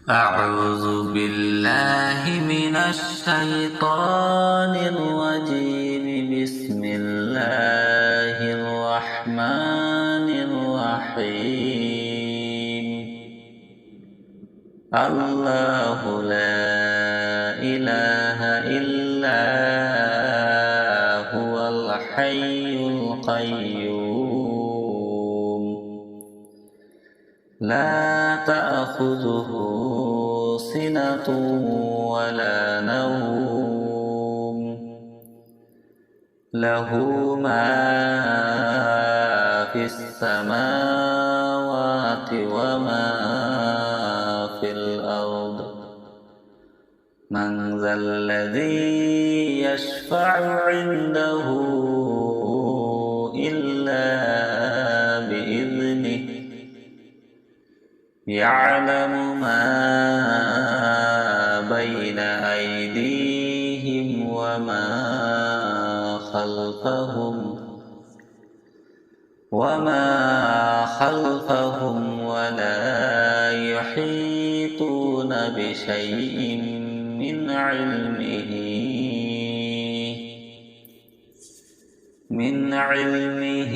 أعوذ بالله من الشيطان الرجيم. بسم الله الرحمن الرحيم. الله لا إله إلا هو الحي القيوم لا تأخذه سنة ولا نوم له ما في السماوات وما في الأرض. من ذا الذي يشفع عنده إلا بإذنه. يعلم ما بين أيديهم وما خلفهم ولا يحيطون بشيء من علمه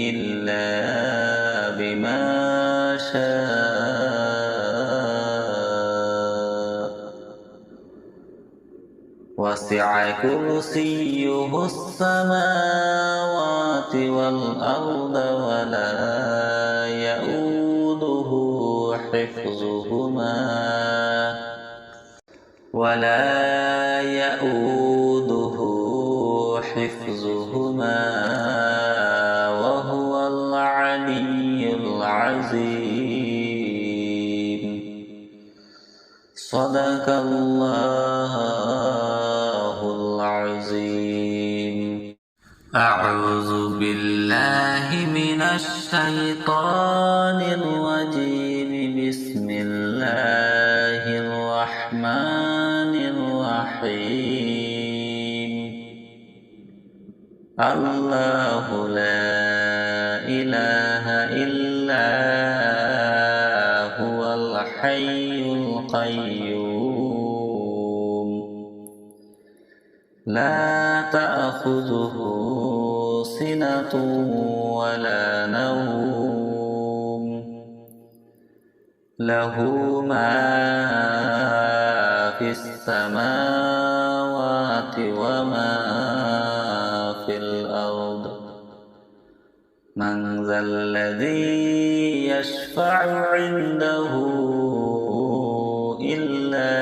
إلا بما شاء وسع كرسيه السماوات والأرض ولا يؤوده حفظهما وهو العلي العظيم. صدق الله العظيم. أعوذ بالله من الشيطان الرجيم. بسم الله الرحمن الرحيم. الله لا إله إلا هو الحي القيوم لا تأخذه سنة ولا نوم له ما في السماوات وما في الأرض. من ذا الذي يشفع عنده إلا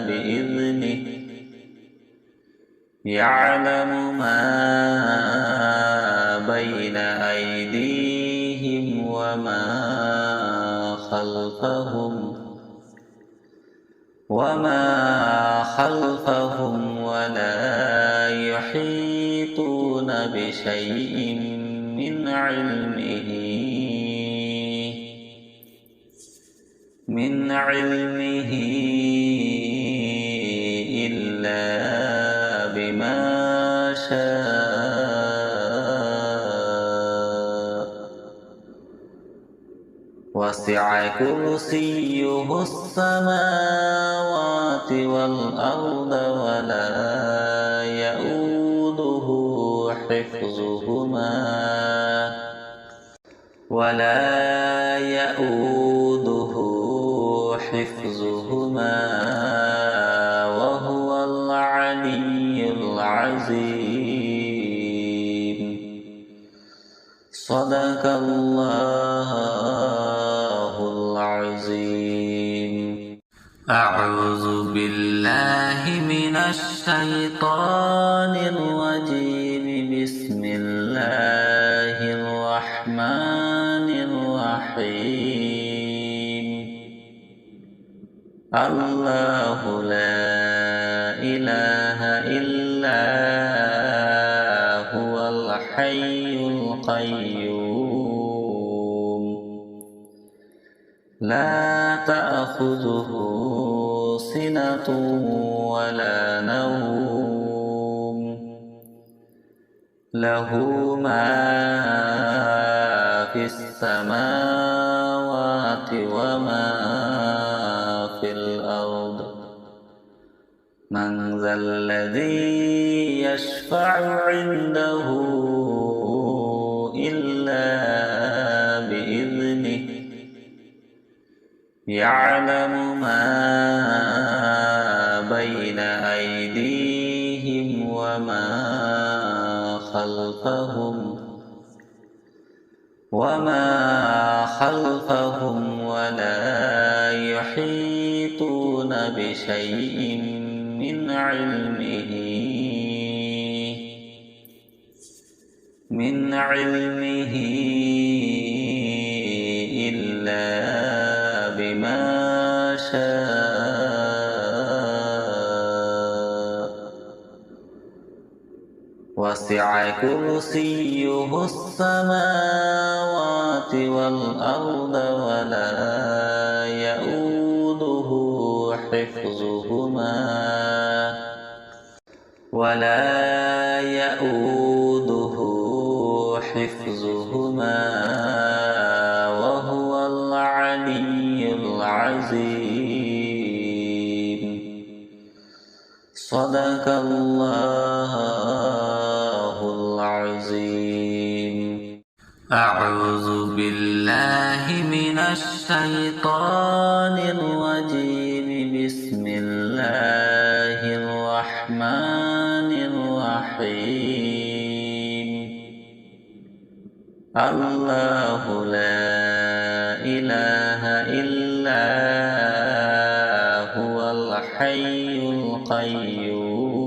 بإذنه يعلم ما بين أيديهم وما خلفهم ولا يحيطون بشيء من علمه إلا بما شاء. وسع كرسيه السماوات والأرض ولا يؤوده حفظهما وهو العلي العظيم. صدق الله العظيم. أعوذ بالله من الشيطان الرجيم. بسم الله الرحمن الرحيم. الله لا إله إلا هو الحي القيوم لا تأخذه سنة ولا نوم له ما في السماوات وما في الأرض. من ذا الذي يشفع عنده إلا بإذنه يعلم ما بين أيديهم وما خلفهم ولا يحيطون بشيء من علمه إلا بما شاء. وسع كرسيه السماوات والأرض ولا يؤوده حفظهما وهو العلي العظيم. صدق الله العظيم. أعوذ بالله من الشيطان الرجيم. بسم الله الرحمن الله لا إله إلا هو الحي القيوم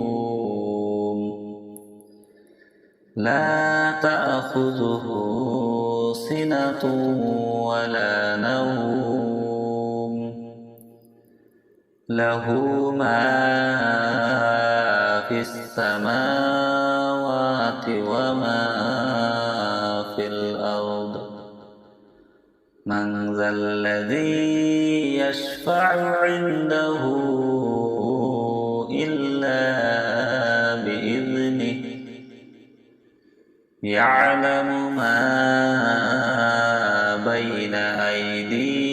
لا تأخذه سنة ولا نوم له ما في السماوات وما في الأرض من ذا الذي يشفع عنده إلا بإذنه يعلم ما بين أيديهم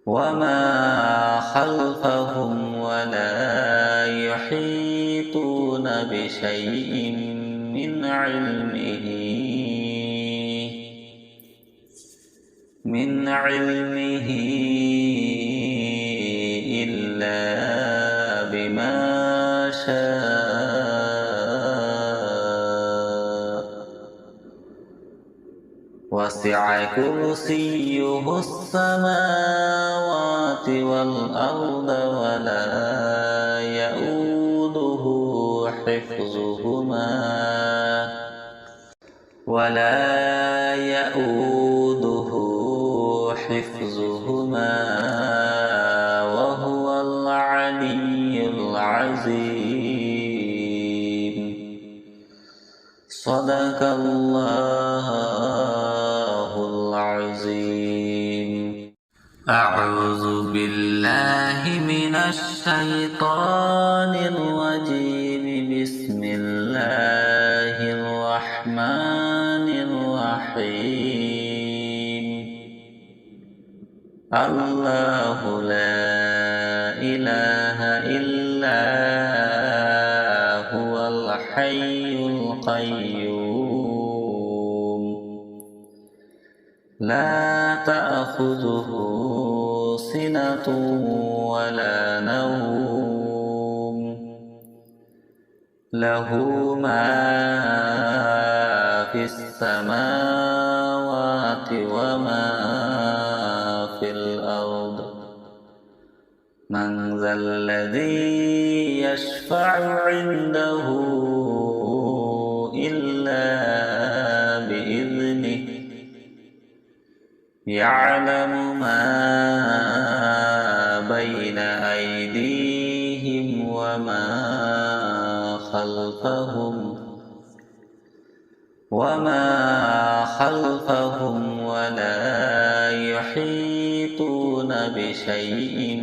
وما خلفهم ولا يحيطون بشيء من علمه إلا بما شاء وسع كرسيه السماوات والأرض ولا يؤوده حفظهما وهو العلي العظيم صدق الله العظيم أعوذ بالله من الشيطان الرجيم بسم الله الرحمن الرحيم الله لا إله إلا هو الحي القيوم لا تأخذه سنة ولا نوم له ما في السماوات وما في الأرض من ذا الذي يشفع عنده إلا بإذنه يعلم ما بين أيديهم وما خلفهم ولا يحيطون بشيء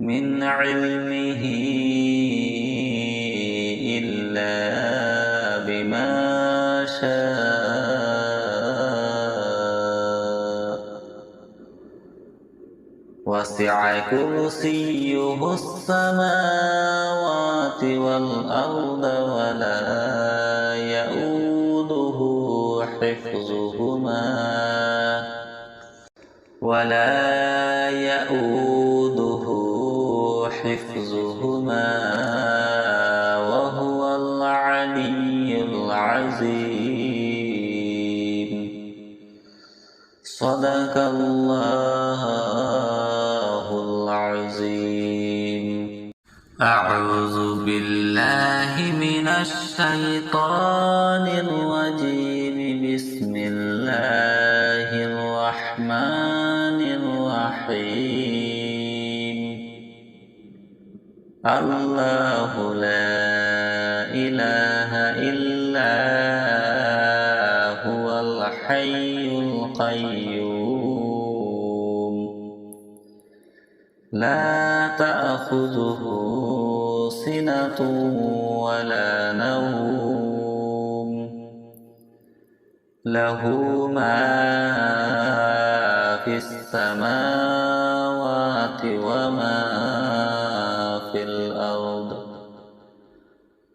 من علمه إلا بما شاء وسع كرسيه السماوات والأرض ولا يؤوده حفظهما وهو العلي العظيم صدق الله العظيم أعوذ بالله من الشيطان الرجيم بسم الله الرحمن الرحيم الله لا إله إلا هو الحي القيوم لا تأخذه سنة ولا نوم له ما في السماوات وما في الأرض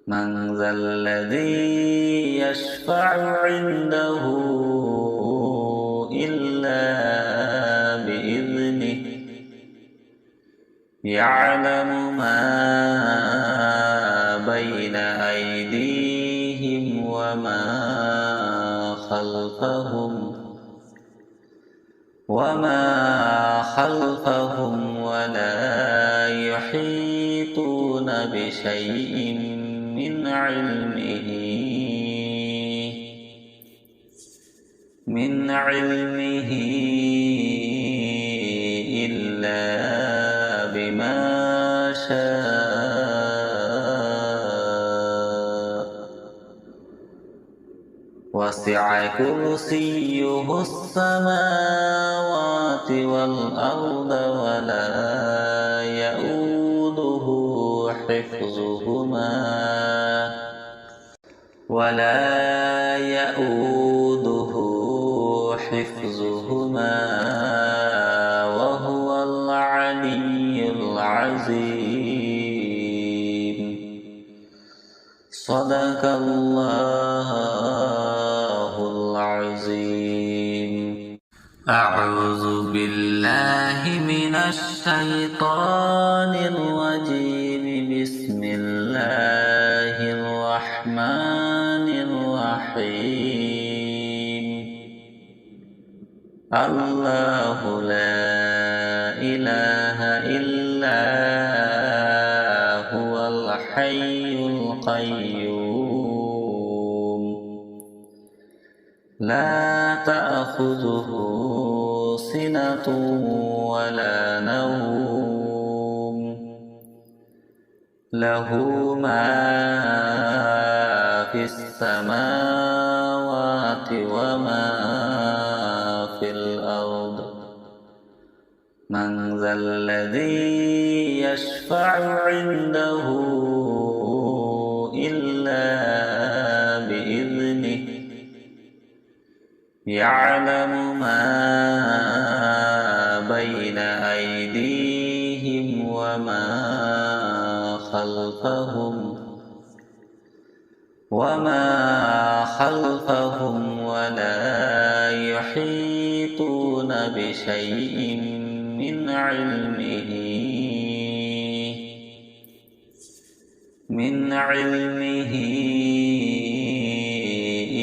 من ذا الذي يشفع عنده إلا بإذنه يعلم ما بين أيديهم وما خلفهم ولا يحيطون بشيء من علمه إلا بما شاء وسع كرسيه السماوات والأرض ولا يؤوده حفظهما وهو العلي العظيم. صدق الله العظيم. أعوذ بالله من الشيطان الرجيم. بسم الله الرحمن الرحيم. الله لا إله إلا هو الحي القيوم لا تأخذه سنة ولا نوم له ما في السماوات وما في الأرض. من ذا الذي يشفع عنده إلا بإذنه. يعلم ما بين أيديهم وما خلفهم ولا يحيطون بشيء من علمه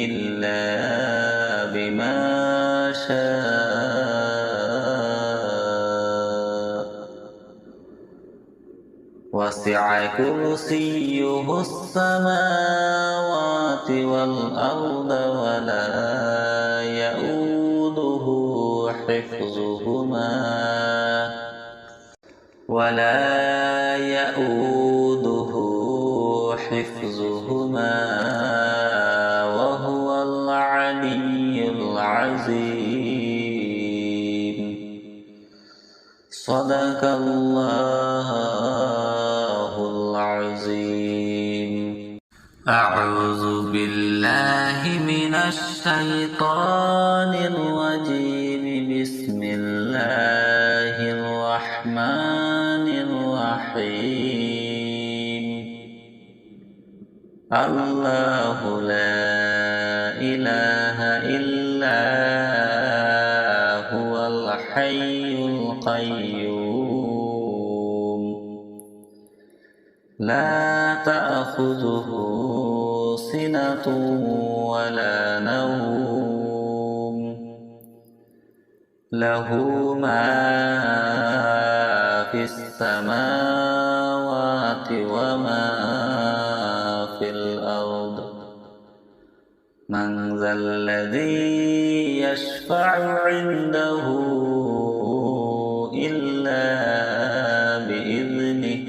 إلا بما شاء وسع كرسيه السماوات والأرض ولا يؤوده حفظهما وهو العلي العظيم. صدق الله العظيم. أعوذ بالله من الشيطان الرجيم. بسم الله الرحمن الرحيم. الله لا إله إلا هو الحي القيوم لا تأخذه سنة ولا نوم له ما في السماوات وما في الأرض. من ذا الذي يشفع عنده إلا بإذنه.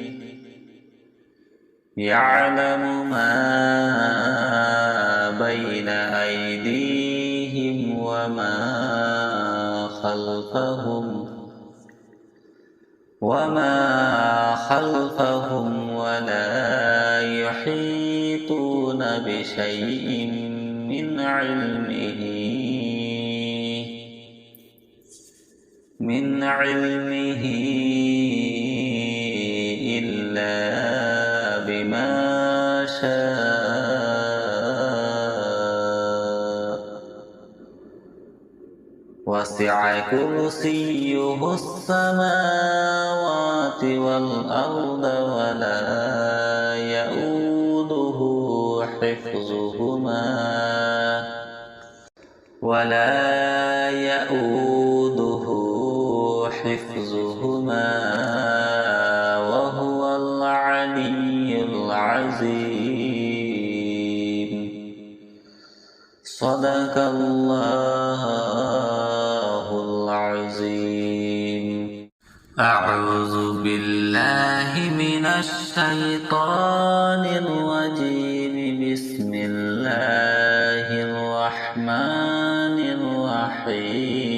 يعلم ما بين أيديهم وما خلفهم ولا يحيطون بشيء من علمه إلا بما شاء وسع كرسيه السماوات والأرض ولا يؤوده حفظهما وهو العلي العظيم. صدق الله العظيم. أعوذ بالله من الشيطان الرجيم. بسم الله الرحمن الرحيم.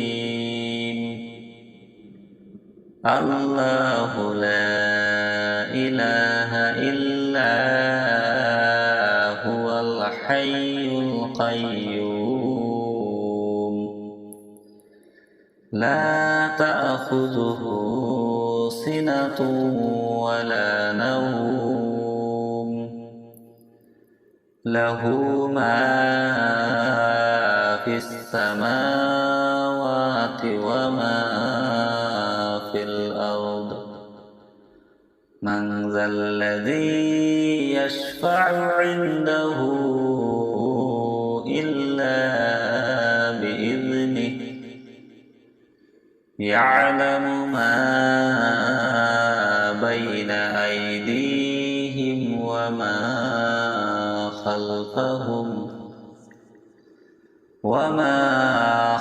الله لا إله إلا هو الحي القيوم. لا تأخذه سنة ولا نوم. له ما في السماوات وما في الأرض. من ذا الذي يشفع عنده إلا بإذنه. يعلم ما بين أيديهم وما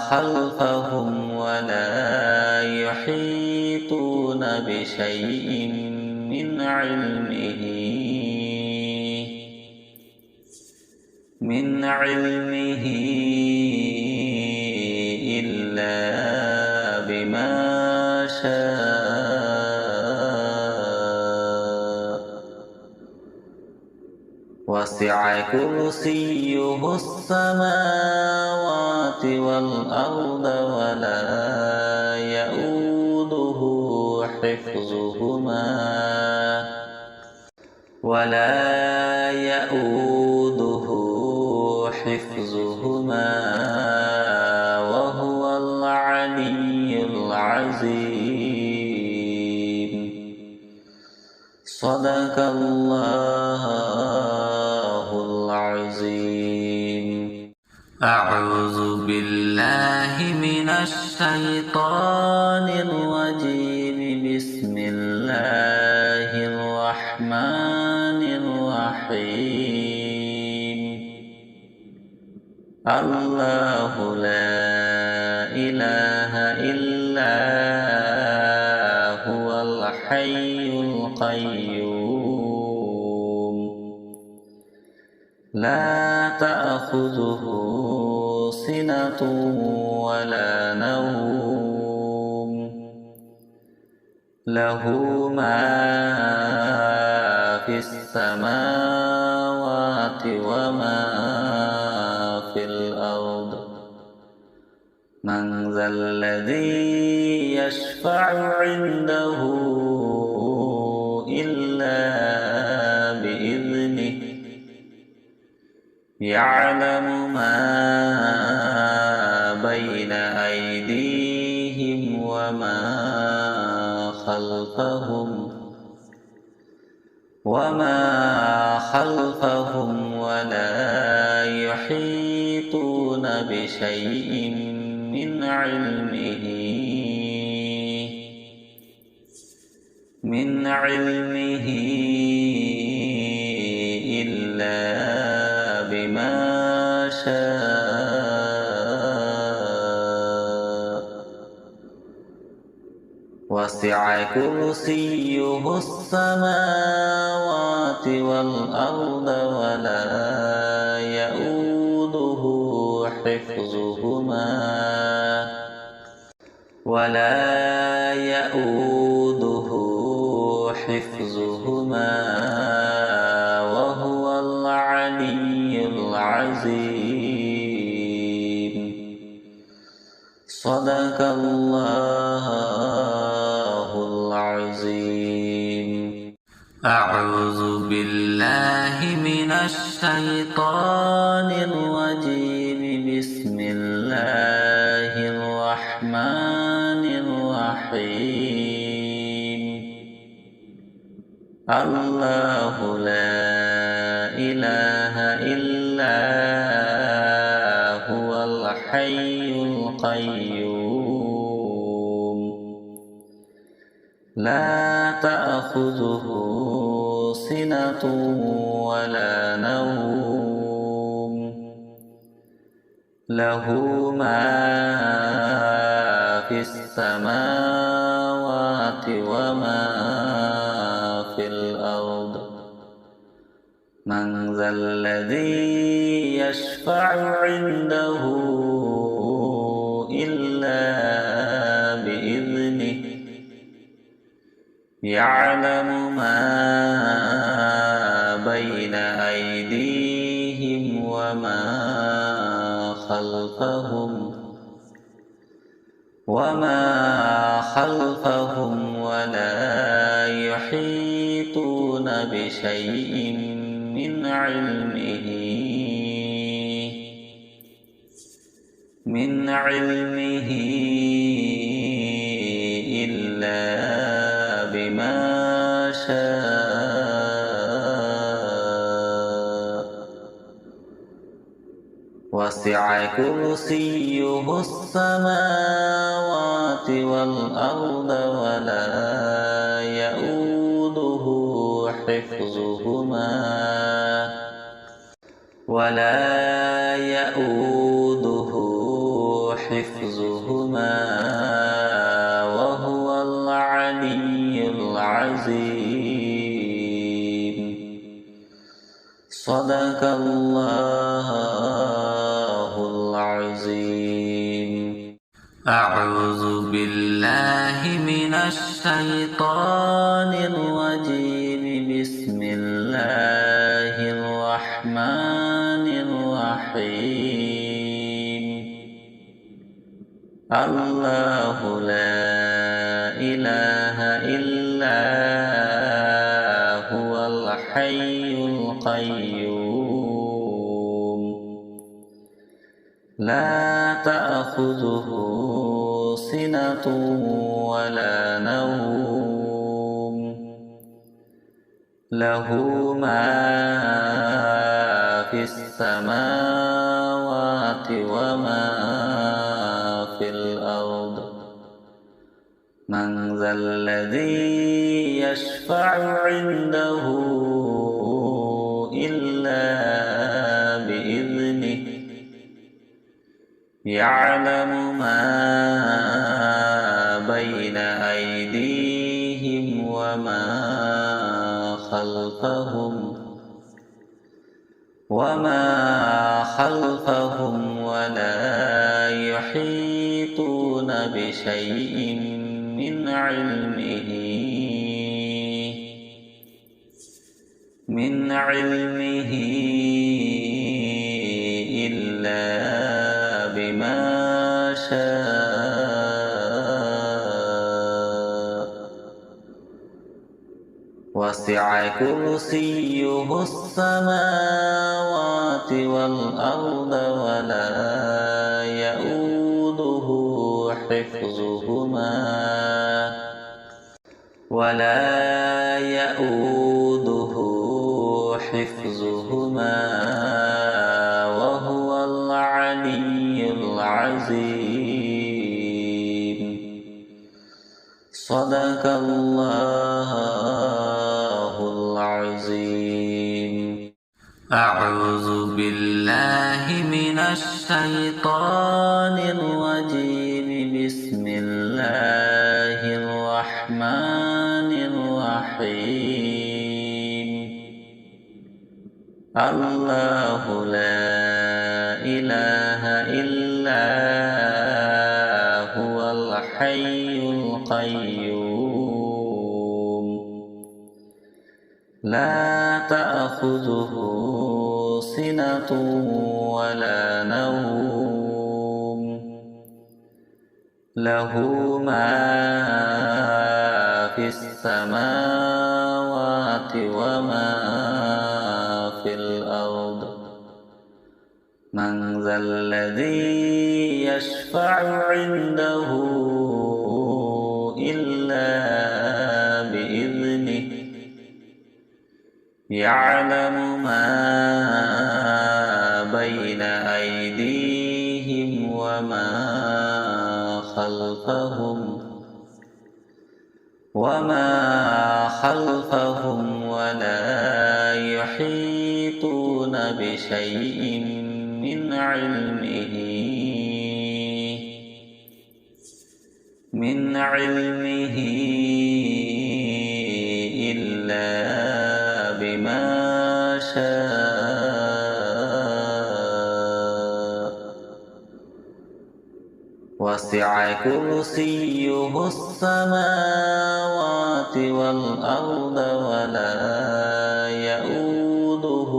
خلفهم ولا يحيطون بشيء من علمه إلا بما شاء. وسع كرسيه السماوات والأرض ولا يؤوده حفظهما وهو العلي العظيم. صدق الله العظيم. أعوذ بالله من الشيطان الرجيم. بسم الله الرحمن الرحيم. الله لا إله إلا هو الحي القيوم. لا تأخذه سنة ولا نوم. له ما في السماوات وما في الأرض. من ذا الذي يشفع عنده إلا بإذنه. يعلم ما بين أيديهم وما خلفهم ولا يحيطون بشيء من علمه إلا بما شاء. وسع كرسيه السماوات والأرض ولا يؤوده حفظهما وهو العلي العظيم. صدق الله العظيم. أعوذ بالله من الشيطان الرجيم. بسم الله الرحمن الرحمن الرحيم الله لا إله إلا هو الحي القيوم لا تأخذه سنة ولا نوم له ما في السماوات وما في الأرض من ذا الذي يشفع عنده إلا بإذنه يعلم ما بين أيديهم وما خلفهم ولا يحيطون بشيء من علمه إلا بما شاء وسع كرسيه السماوات والأرض ولا يؤوده حفظهما وهو العلي العظيم صدق الله العظيم أعوذ بالله من الشيطان الرجيم بسم الله الرحمن الرحيم الله لا إله إلا هو الحي القيوم لا تأخذه سنة ولا نوم له ما في السماوات وما في الأرض من ذا الذي يشفع عنده إلا بإذنه يعلم ما بين أيديهم وما خلفهم ولا يحيطون بشيء من علمه إلا بما شاء وسع كرسيه السماوات والأرض ولا يؤوده حفظهما وهو العلي العظيم صدق الله العظيم أعوذ بالله من الشيطان الرجيم بسم الله الرحمن الرحيم الله لا إله إلا هو الحي القيوم لا تأخذه سنة ولا نوم له ما في السماوات وما في الأرض من ذا الذي يشفع عنده إلا بإذنه يعلم ما بين أيديهم وما خلفهم ولا يحيطون بشيء من علمه إلا بما شاء وسع كرسيه السماوات والأرض ولا يؤوده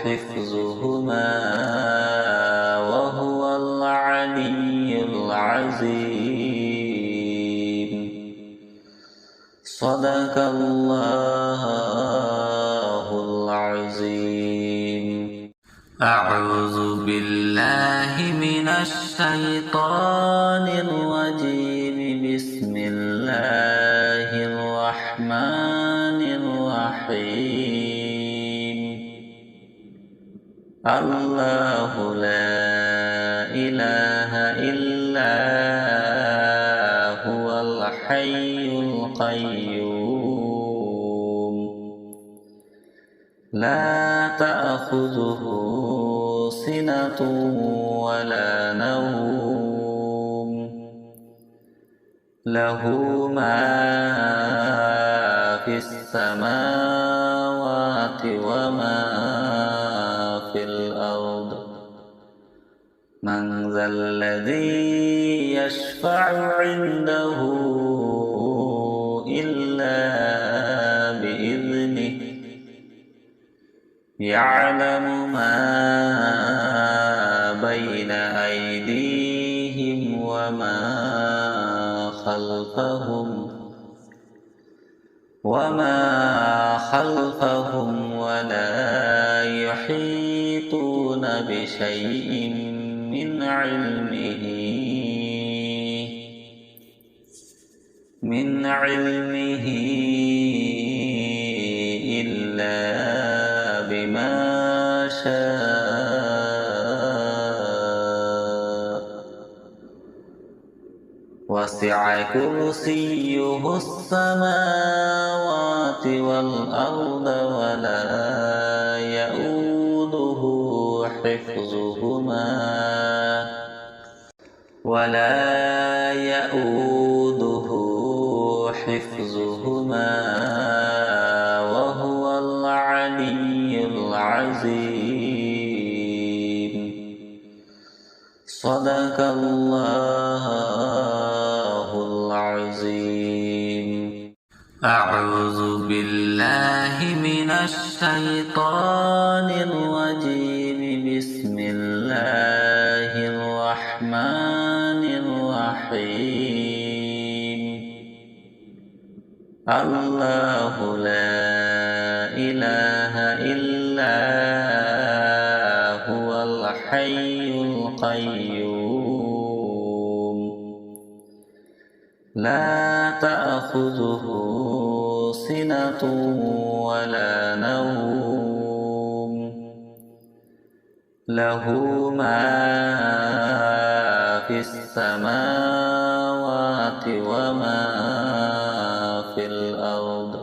حفظهما وهو العلي العظيم. صدق الله العظيم. أعوذ بالله من الشيطان الرجيم. بسم الله الرحمن الرحيم. الله لا إله إلا هو الحي القيوم لا تأخذه سنة ولا نوم له ما في السماوات وما في الأرض. من ذا الذي يشفع عنده إلا بإذنه يعلم ما بين أيديهم وما خلفهم ولا يحيطون بشيء من علمه إلا بما شاء وسع كرسيه السماوات والأرض ولا يؤوده حفظهما وهو العلي العظيم. صدق الله العظيم. أعوذ بالله من الشيطان الرجيم. بسم الله الرحمن الرحيم. الله لا إله إلا هو الحي القيوم لا تأخذه سنة ولا نوم له ما في السماوات وما في الأرض.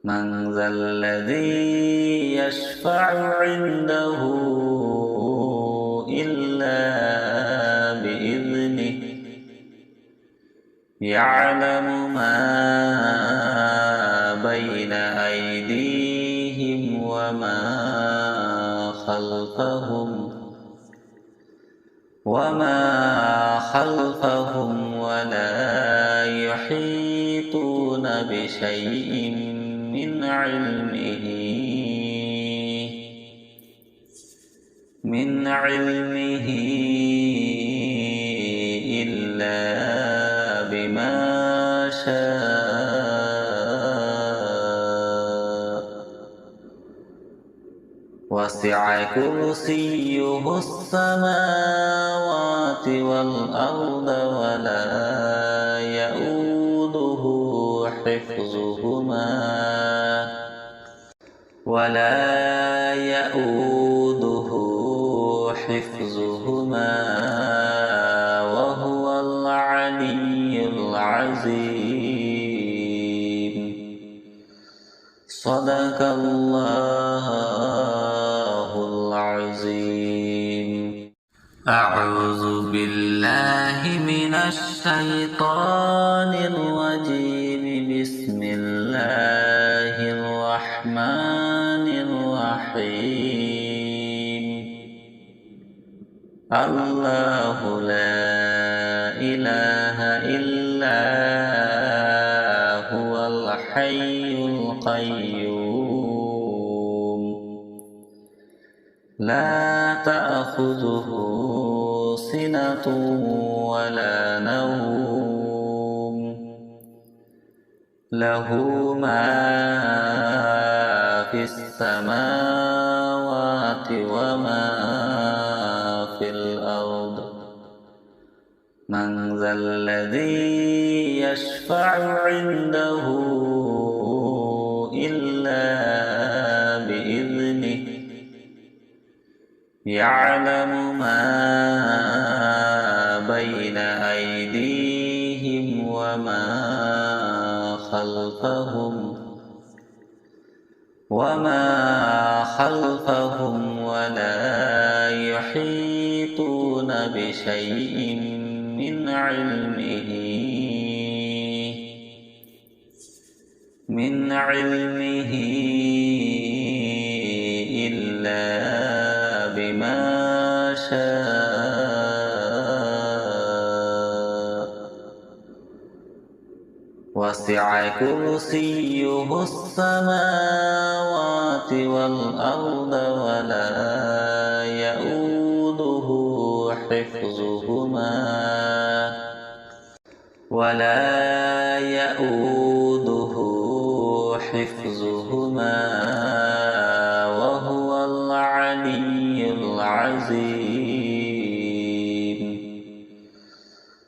من ذا الذي يشفع عنده إلا بإذنه يعلم ما بين أيديهم وما خلفهم ولا يحيطون بشيء من علمه إلا بما يشاء وسع كرسيه السماوات والأرض ولا يؤوده حفظهما وهو العلي العظيم. صدق الله العظيم. أعوذ بالله من الشيطان الرجيم. بسم الله الرحمن الرحيم. الله لا إله إلا هو الحي القيوم لا تأخذه سنة ولا نوم له ما في السماوات وما في الأرض. من ذا الذي يشفع عنده إلا بإذنه يعلم ما بين أيديهم وما خلفهم ولا يحيطون بشيء من علمه إلا بما شاء. وسع كرسيه السماوات والأرض ولا يؤوده حفظهما وهو العلي العظيم.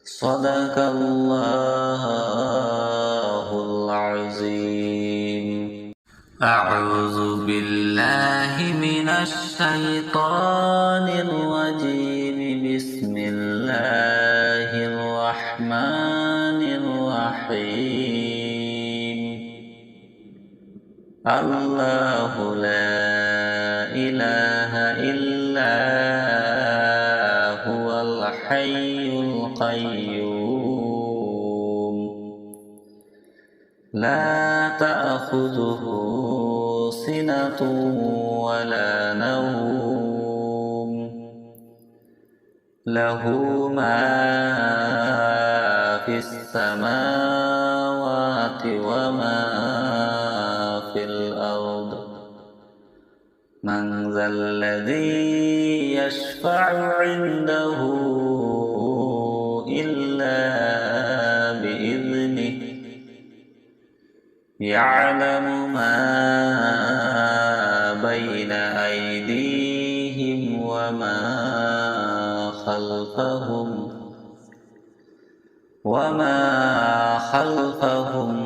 صدق الله العظيم. أعوذ بالله من الشيطان الرجيم. بسم الله الرحمن الرحيم. الله لا إله إلا هو الحي القيوم لا تأخذه سنة ولا نوم له ما في السماوات وما في الأرض. من ذا الذي يشفع عنده إلا بإذنه يعلم ما بين أيديهم وما خلفهم